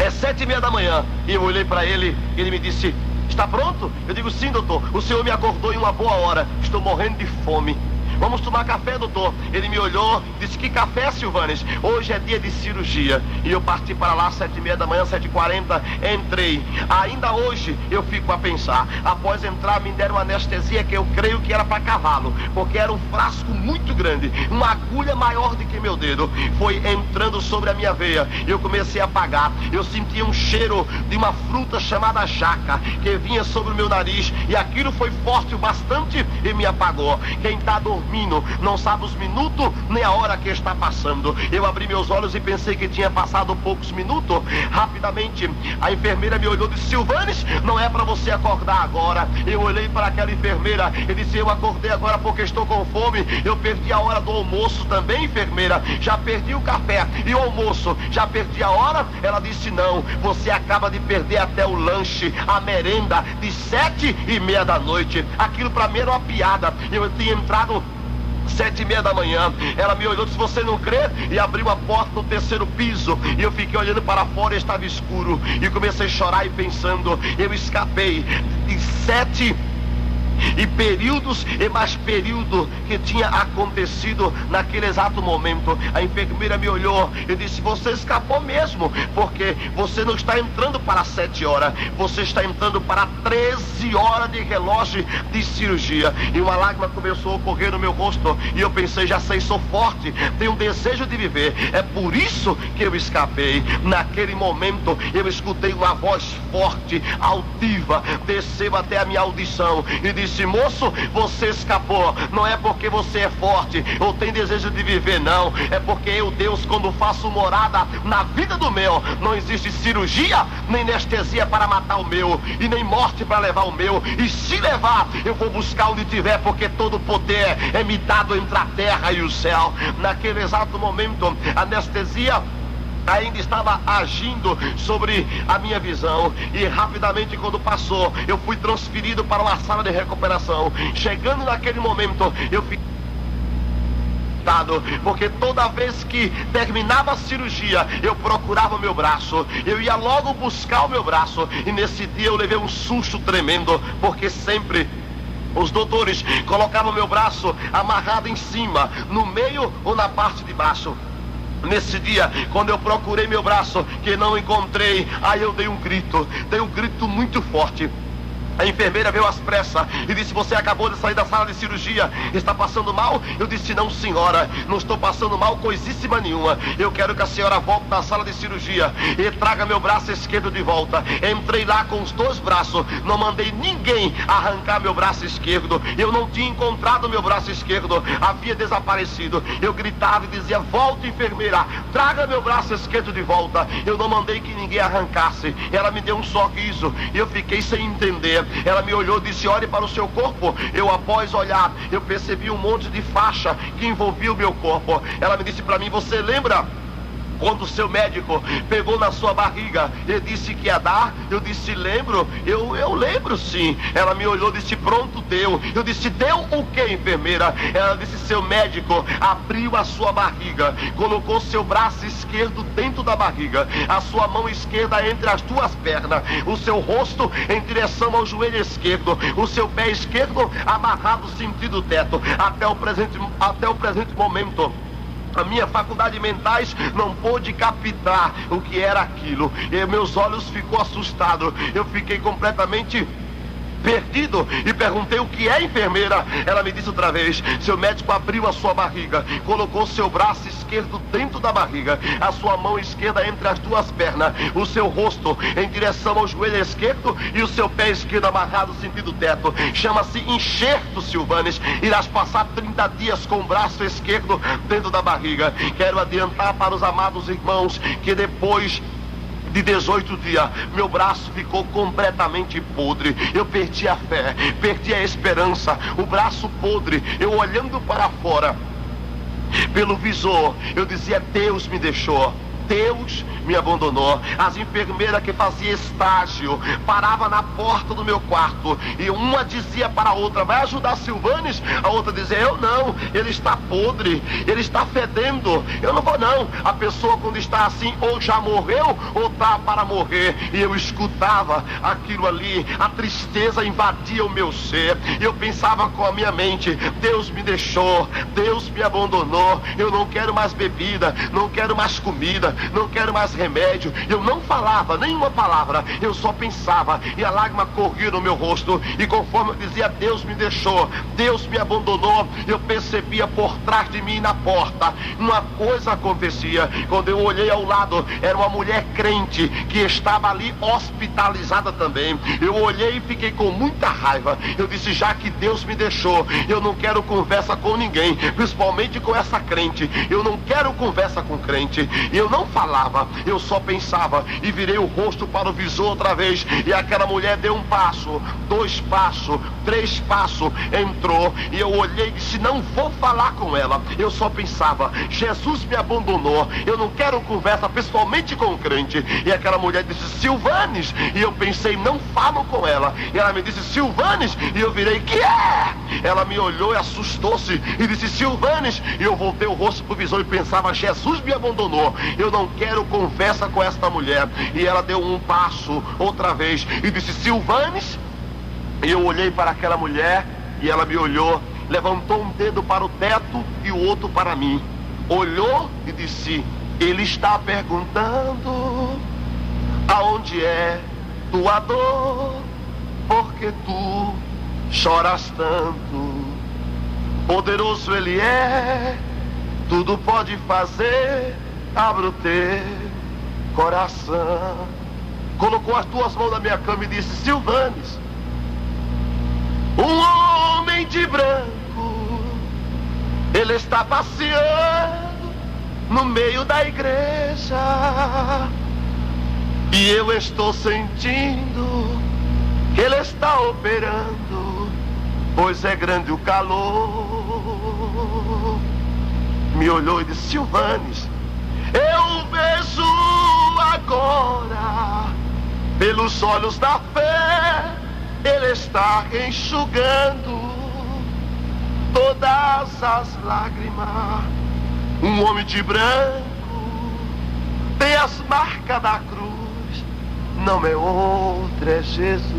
é 7h30 da manhã. E eu olhei para ele, e ele me disse: está pronto? Eu digo: sim, doutor, o senhor me acordou em uma boa hora, estou morrendo de fome. Vamos tomar café, doutor? Ele me olhou, disse: que café, Silvanes? Hoje é dia de cirurgia. E eu parti para lá 7h30 da manhã, 7h40, entrei. Ainda hoje eu fico a pensar. Após entrar, me deram uma anestesia que eu creio que era para cavalo, porque era um frasco muito grande, uma agulha maior do que meu dedo. Foi entrando sobre a minha veia, e eu comecei a apagar. Eu sentia um cheiro de uma fruta chamada jaca, que vinha sobre o meu nariz, e aquilo foi forte o bastante e me apagou. Quem está dormindo não sabe os minutos nem a hora que está passando. Eu abri meus olhos e pensei que tinha passado poucos minutos. Rapidamente a enfermeira me olhou e disse: Silvanes, não é para você acordar agora. Eu olhei para aquela enfermeira e disse: eu acordei agora porque estou com fome. Eu perdi a hora do almoço também, enfermeira. Já perdi o café e o almoço, já perdi a hora. Ela disse: não, você acaba de perder até o lanche, a merenda de 7h30 da noite. Aquilo para mim era uma piada. Eu tinha entrado 7h30 da manhã. Ela me olhou e disse: você não crê? E abriu a porta no 3º piso, e eu fiquei olhando para fora e estava escuro, e comecei a chorar e pensando: eu escapei de 7 e períodos e mais período que tinha acontecido naquele exato momento. A enfermeira me olhou e disse: você escapou mesmo, porque você não está entrando para 7 horas, você está entrando para 13 horas de relógio de cirurgia. E uma lágrima começou a correr no meu rosto e eu pensei: já sei, sou forte, tenho um desejo de viver, é por isso que eu escapei. Naquele momento eu escutei uma voz forte, altiva, desceu até a minha audição e disse: moço, você escapou, não é porque você é forte ou tem desejo de viver, não, é porque eu, Deus, quando faço morada na vida do meu, não existe cirurgia nem anestesia para matar o meu, e nem morte para levar o meu, e se levar, eu vou buscar onde tiver, porque todo poder é me dado entre a terra e o céu. Naquele exato momento, a anestesia ainda estava agindo sobre a minha visão, e rapidamente, quando passou, eu fui transferido para uma sala de recuperação. Chegando naquele momento, eu fiquei, porque toda vez que terminava a cirurgia, eu procurava o meu braço, eu ia logo buscar o meu braço, e nesse dia eu levei um susto tremendo, porque sempre os doutores colocavam meu braço amarrado em cima, no meio ou na parte de baixo. Nesse dia, quando eu procurei meu braço, que não encontrei, aí eu dei um grito muito forte. A enfermeira veio às pressas e disse: você acabou de sair da sala de cirurgia, está passando mal? Eu disse: não, senhora, não estou passando mal coisíssima nenhuma. Eu quero que a senhora volte na sala de cirurgia e traga meu braço esquerdo de volta. Entrei lá com os 2 braços, não mandei ninguém arrancar meu braço esquerdo. Eu não tinha encontrado meu braço esquerdo, havia desaparecido. Eu gritava e dizia: volte, enfermeira, traga meu braço esquerdo de volta. Eu não mandei que ninguém arrancasse. Ela me deu um sorriso e eu fiquei sem entender. Ela me olhou e disse: olhe para o seu corpo. Eu, após olhar, eu percebi um monte de faixa que envolvia o meu corpo. Ela me disse para mim: você lembra quando o seu médico pegou na sua barriga e disse que ia dar? Eu disse: lembro, eu lembro sim. Ela me olhou e disse: pronto, deu. Eu disse: deu o que, enfermeira? Ela disse: seu médico abriu a sua barriga, colocou seu braço esquerdo dentro da barriga, a sua mão esquerda entre as 2 pernas, o seu rosto em direção ao joelho esquerdo, o seu pé esquerdo amarrado sentido teto. Até o presente momento, a minha faculdade mentais não pôde captar o que era aquilo, e meus olhos ficou assustado. Eu fiquei completamente perdido e perguntei: o que é, enfermeira? Ela me disse outra vez: seu médico abriu a sua barriga, colocou seu braço esquerdo dentro da barriga, a sua mão esquerda entre as 2 pernas, o seu rosto em direção ao joelho esquerdo e o seu pé esquerdo amarrado sentido teto. Chama-se enxerto, Silvanes. Irás passar 30 dias com o braço esquerdo dentro da barriga. Quero adiantar para os amados irmãos que depois de 18 dias, meu braço ficou completamente podre. Eu perdi a fé, perdi a esperança, o braço podre. Eu olhando para fora, pelo visor, eu dizia: Deus me deixou, Deus me abandonou. As enfermeiras que faziam estágio paravam na porta do meu quarto e uma dizia para a outra: vai ajudar Silvanes? A outra dizia: eu não, ele está podre, ele está fedendo, eu não vou não. A pessoa, quando está assim, ou já morreu ou está para morrer. E eu escutava aquilo ali, a tristeza invadia o meu ser, e eu pensava com a minha mente: Deus me deixou, Deus me abandonou, eu não quero mais bebida, não quero mais comida, não quero mais remédio. Eu não falava nenhuma palavra, eu só pensava, e a lágrima corria no meu rosto. E conforme eu dizia: Deus me deixou, Deus me abandonou, eu percebia por trás de mim, na porta, uma coisa acontecia. Quando eu olhei ao lado, era uma mulher crente que estava ali hospitalizada também. Eu olhei e fiquei com muita raiva. Eu disse: já que Deus me deixou, eu não quero conversa com ninguém, principalmente com essa crente. Eu não quero conversa com crente. E eu não falava, eu só pensava, e virei o rosto para o visor outra vez, e aquela mulher deu 1 passo, 2 passos, 3 passos, entrou, e eu olhei e disse: não vou falar com ela. Eu só pensava: Jesus me abandonou, eu não quero conversa, principalmente com o crente. E aquela mulher disse: Silvanes. E eu pensei: não falo com ela. E ela me disse: Silvanes. E eu virei: que é? Ela me olhou e assustou-se e disse: Silvanes. E eu voltei o rosto para o visor e pensava: Jesus me abandonou, eu não quero conversa com esta mulher. E ela deu 1 passo outra vez e disse: Silvanes. E eu olhei para aquela mulher e ela me olhou, levantou um dedo para o teto e o outro para mim. Olhou e disse: ele está perguntando aonde é tua dor, porque tu choras tanto. Poderoso ele é, tudo pode fazer, abre o teu coração. Colocou as duas mãos na minha cama e disse: Silvanes, um homem de branco, ele está passeando no meio da igreja, e eu estou sentindo que ele está operando, pois é grande o calor. Me olhou e disse: Silvanes, eu vejo agora, pelos olhos da fé, ele está enxugando todas as lágrimas. Um homem de branco tem as marcas da cruz, não é outro, é Jesus.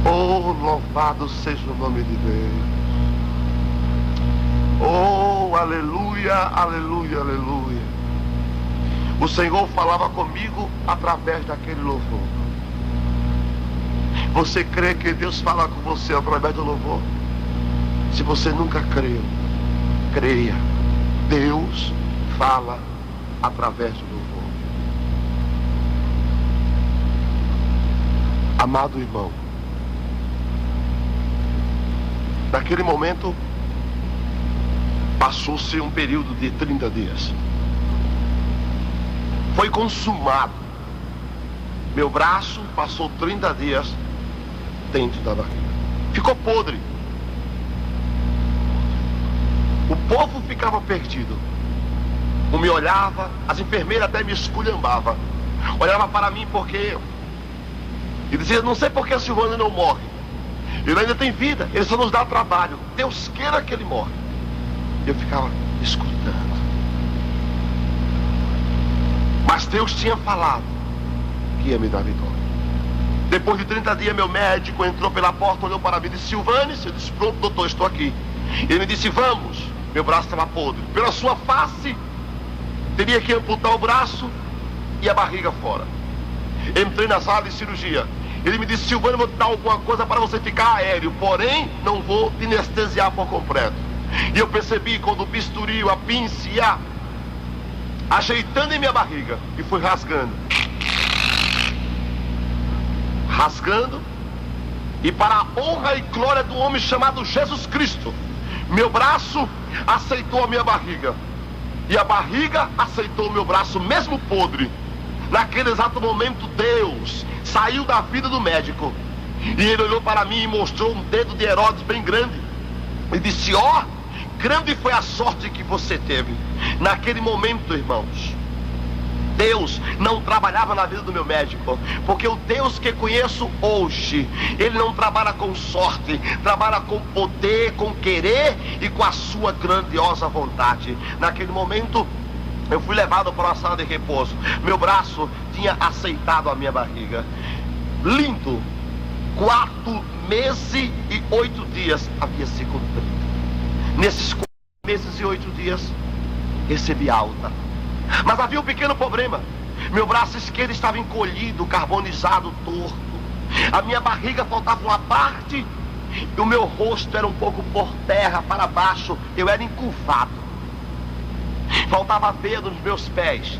Oh, louvado seja o nome de Deus. Oh, aleluia, aleluia, aleluia. O Senhor falava comigo através daquele louvor. Você crê que Deus fala com você através do louvor? Se você nunca creu, creia. Deus fala através do louvor. Amado irmão, naquele momento passou-se um período de 30 dias. Foi consumado. Meu braço passou 30 dias dentro da barriga. Ficou podre. O povo ficava perdido. Um me olhava, as enfermeiras até me esculhambavam. Olhava para mim porque... E dizia: não sei por que o Silvano não morre. Ele ainda tem vida, ele só nos dá trabalho. Deus queira que ele morre. Eu ficava escutando. Mas Deus tinha falado que ia me dar vitória. Depois de 30 dias, meu médico entrou pela porta, olhou para mim e disse: Silvanes, eu disse: pronto, doutor, estou aqui. Ele me disse: vamos. Meu braço estava podre. Pela sua face, teria que amputar o braço e a barriga fora. Entrei na sala de cirurgia. Ele me disse: Silvano, eu vou te dar alguma coisa para você ficar aéreo, porém não vou te anestesiar por completo. E eu percebi quando o bisturi, a pinça ia ajeitando em minha barriga e fui rasgando. Rasgando. E para a honra e glória do homem chamado Jesus Cristo, meu braço aceitou a minha barriga. E a barriga aceitou o meu braço, mesmo podre. Naquele exato momento, Deus saiu da vida do médico. E ele olhou para mim e mostrou um dedo de Herodes bem grande. E disse: ó, grande foi a sorte que você teve. Naquele momento, irmãos, Deus não trabalhava na vida do meu médico, porque o Deus que conheço hoje, ele não trabalha com sorte, trabalha com poder, com querer e com a sua grandiosa vontade. Naquele momento, eu fui levado para uma sala de repouso. Meu braço tinha aceitado a minha barriga. Lindo. 4 meses e 8 dias havia se cumprido. Nesses 4 meses e 8 dias, recebi alta. Mas havia um pequeno problema. Meu braço esquerdo estava encolhido, carbonizado, torto. A minha barriga faltava uma parte e o meu rosto era um pouco por terra, para baixo. Eu era encurvado. Faltava veia nos meus pés.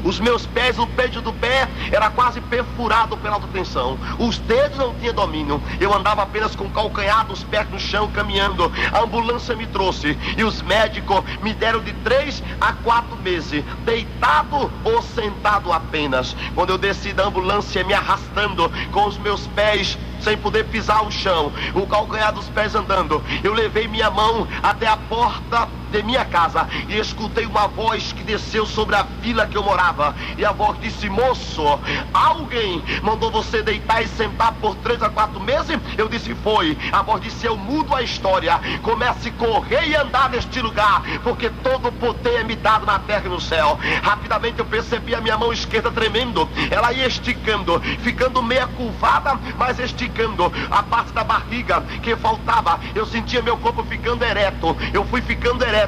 Os meus pés, o peito do pé era quase perfurado pela alta tensão. Os dedos não tinham domínio. Eu andava apenas com o calcanhar dos pés no chão, caminhando. A ambulância me trouxe e os médicos me deram de 3 a 4 meses, deitado ou sentado apenas. Quando eu desci da ambulância, me arrastando com os meus pés sem poder pisar o chão, o calcanhar dos pés andando. Eu levei minha mão até a porta de minha casa e escutei uma voz que desceu sobre a vila que eu morava, e a voz disse: moço, alguém mandou você deitar e sentar por 3 a 4 meses? Eu disse: foi. A voz disse: eu mudo a história, comece a correr e andar neste lugar, porque todo o poder é me dado na terra e no céu. Rapidamente eu percebi a minha mão esquerda tremendo, ela ia esticando, ficando meia curvada, mas esticando a parte da barriga que faltava. Eu sentia meu corpo ficando ereto, eu fui ficando ereto,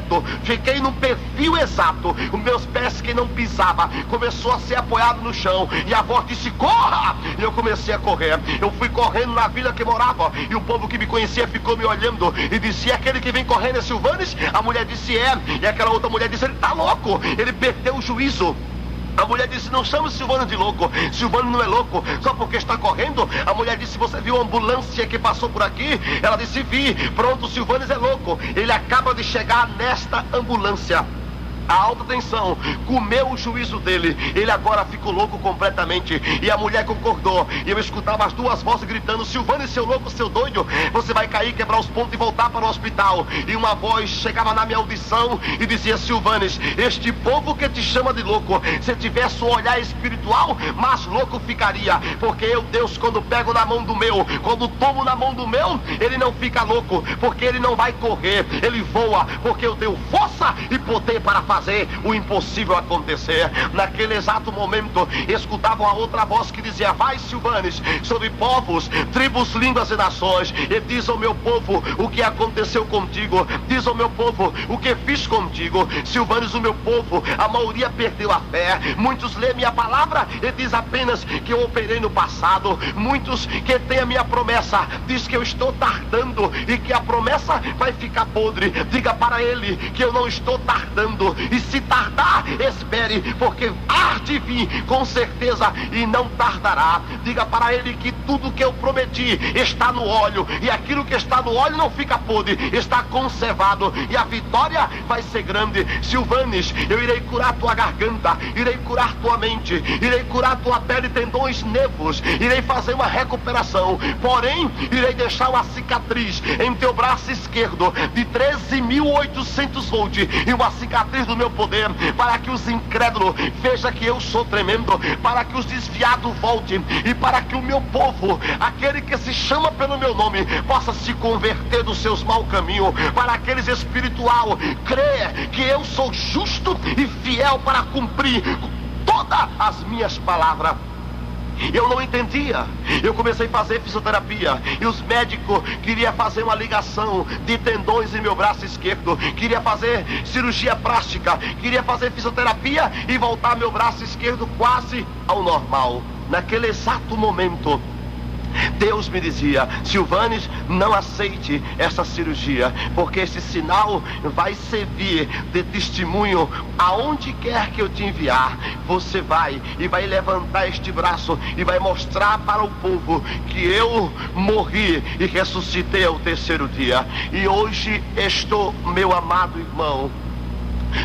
fiquei no perfil exato, os meus pés que não pisava começou a ser apoiado no chão, e a voz disse: corra! E eu comecei a correr. Eu fui correndo na vila que morava, e o povo que me conhecia ficou me olhando e disse: é aquele que vem correndo é Silvanes? A mulher disse: é. E aquela outra mulher disse: ele tá louco, ele perdeu o juízo. A mulher disse: não chame Silvano de louco, Silvano não é louco só porque está correndo. A mulher disse: você viu a ambulância que passou por aqui? Ela disse: vi. Pronto, Silvanes é louco, ele acaba de chegar nesta ambulância. A alta tensão comeu o juízo dele, ele agora ficou louco completamente. E a mulher concordou, e eu escutava as duas vozes gritando: Silvanes, seu louco, seu doido, você vai cair, quebrar os pontos e voltar para o hospital. E uma voz chegava na minha audição e dizia: Silvanes, este povo que te chama de louco, se tivesse um olhar espiritual, mais louco ficaria. Porque eu, Deus, quando pego na mão do meu, quando tomo na mão do meu, ele não fica louco, porque ele não vai correr, ele voa, porque eu tenho força e poder para fazer o impossível acontecer. Naquele exato momento, escutava uma outra voz que dizia: vai, Silvanes, sobre povos, tribos, línguas e nações, e diz ao meu povo o que aconteceu contigo, diz ao meu povo o que fiz contigo. Silvanes, o meu povo, a maioria perdeu a fé, muitos lêem minha palavra e diz apenas que eu operei no passado, muitos que têm a minha promessa, diz que eu estou tardando e que a promessa vai ficar podre. Diga para ele que eu não estou tardando, e se tardar, espere, porque há de vir com certeza e não tardará. Diga para ele que tudo que eu prometi está no óleo, e aquilo que está no óleo não fica podre, está conservado, e a vitória vai ser grande. Silvanes, eu irei curar tua garganta, irei curar tua mente, irei curar tua pele, tendões, nervos, irei fazer uma recuperação, porém irei deixar uma cicatriz em teu braço esquerdo de 13.800 volts, e uma cicatriz do meu poder, para que os incrédulos vejam que eu sou tremendo, para que os desviados voltem, e para que o meu povo, aquele que se chama pelo meu nome, possa se converter dos seus maus caminhos, para aqueles espiritual crer que eu sou justo e fiel para cumprir todas as minhas palavras. Eu não entendia. Eu comecei a fazer fisioterapia, e os médicos queriam fazer uma ligação de tendões em meu braço esquerdo, queria fazer cirurgia plástica, queria fazer fisioterapia e voltar meu braço esquerdo quase ao normal. Naquele exato momento, Deus me dizia: Silvanes, não aceite essa cirurgia, porque esse sinal vai servir de testemunho aonde quer que eu te enviar. Você vai e vai levantar este braço e vai mostrar para o povo que eu morri e ressuscitei ao 3º dia. E hoje estou, meu amado irmão,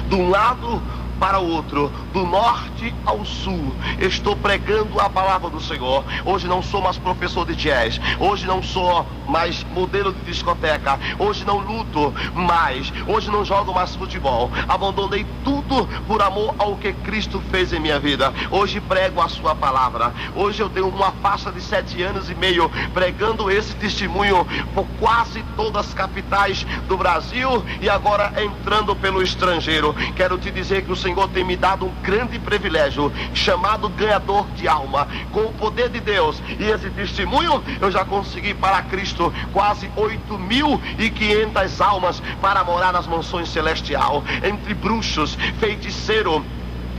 de um lado para o outro, do norte ao sul, estou pregando a palavra do Senhor. Hoje não sou mais professor de jazz, hoje não sou mais modelo de discoteca, hoje não luto mais, hoje não jogo mais futebol, abandonei tudo por amor ao que Cristo fez em minha vida. Hoje prego a sua palavra. Hoje eu tenho uma faixa de 7 anos e meio pregando esse testemunho por quase todas as capitais do Brasil, e agora entrando pelo estrangeiro. Quero te dizer que o Senhor tem me dado um grande privilégio, chamado ganhador de alma. Com o poder de Deus e esse testemunho, eu já consegui para Cristo quase 8.500 almas para morar nas mansões celestial, entre bruxos, feiticeiros,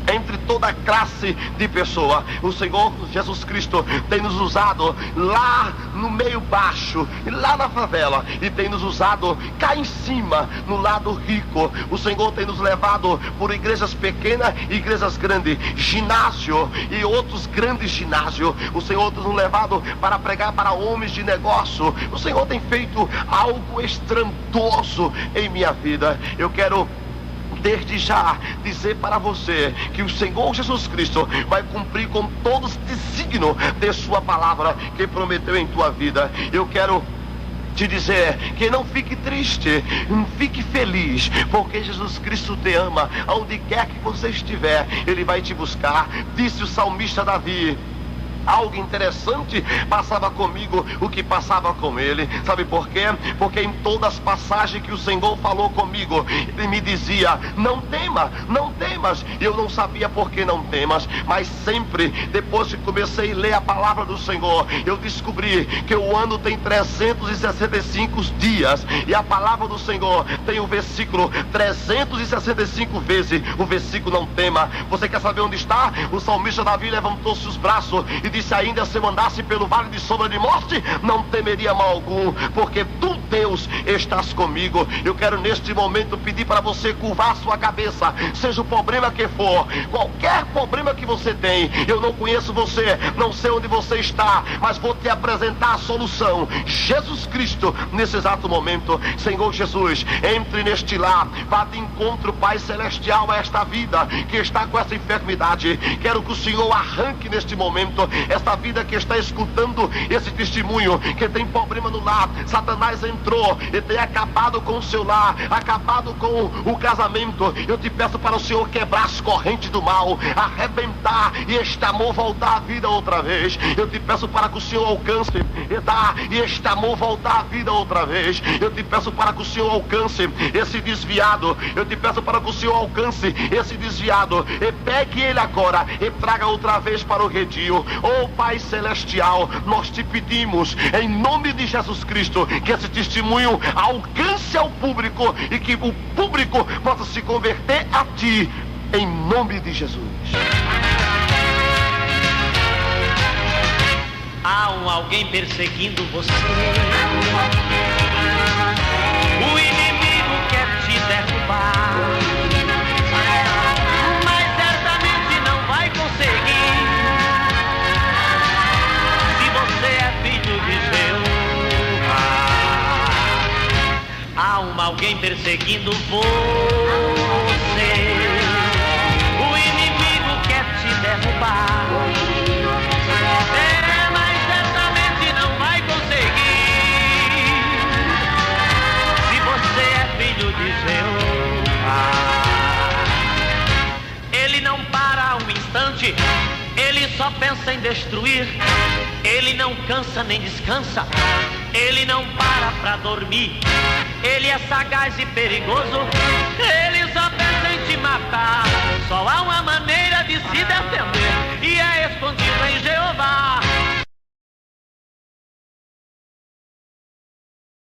entre toda classe de pessoa. O Senhor Jesus Cristo tem nos usado lá no meio baixo, lá na favela, e tem nos usado cá em cima, no lado rico. O Senhor tem nos levado por igrejas pequenas e igrejas grandes, ginásio e outros grandes ginásios. O Senhor tem nos levado para pregar para homens de negócio. O Senhor tem feito algo estrondoso em minha vida. Eu quero desde já dizer para você que o Senhor Jesus Cristo vai cumprir com todos os desígnios de sua palavra que prometeu em tua vida. Eu quero te dizer que não fique triste, fique feliz, porque Jesus Cristo te ama. Aonde quer que você estiver, Ele vai te buscar. Disse o salmista Davi: algo interessante passava comigo, o que passava com ele. Sabe por quê? Porque em todas as passagens que o Senhor falou comigo, Ele me dizia: não tema, não temas. E eu não sabia por que não temas, mas sempre, depois que comecei a ler a palavra do Senhor, eu descobri que o ano tem 365 dias, e a palavra do Senhor tem o versículo 365 vezes, o versículo não tema. Você quer saber onde está? O salmista Davi levantou-se os braços e disse: ainda se eu andasse pelo vale de sombra de morte, não temeria mal algum, porque tu, Deus, estás comigo. Eu quero neste momento pedir para você curvar a sua cabeça, seja o problema que for, qualquer problema que você tem. Eu não conheço você, não sei onde você está, mas vou te apresentar a solução: Jesus Cristo, nesse exato momento. Senhor Jesus, entre neste lar, vá de encontro, Pai Celestial, a esta vida que está com essa enfermidade. Quero que o Senhor arranque neste momento esta vida que está escutando esse testemunho, que tem problema no lar. Satanás entrou e tem acabado com o seu lar, acabado com o casamento. Eu te peço para o Senhor quebrar as correntes do mal, arrebentar e este amor voltar à vida outra vez. Eu te peço para que o Senhor alcance e dá e este amor voltar à vida outra vez. Eu te peço para que o Senhor alcance esse desviado. Eu te peço para que o Senhor alcance esse desviado e pegue ele agora e traga outra vez para o redil. Oh Pai Celestial, nós te pedimos em nome de Jesus Cristo que esse testemunho alcance ao público e que o público possa se converter a ti, em nome de Jesus. Há alguém perseguindo você, o inimigo quer te derrubar, mas certamente não vai conseguir. Há alguém perseguindo você, o inimigo quer te derrubar, mas certamente não vai conseguir. Se você é filho de Jeová, ele não para um instante, ele só pensa em destruir. Ele não cansa nem descansa, ele não para dormir. Ele é sagaz e perigoso, ele só pensa em te matar. Só há uma maneira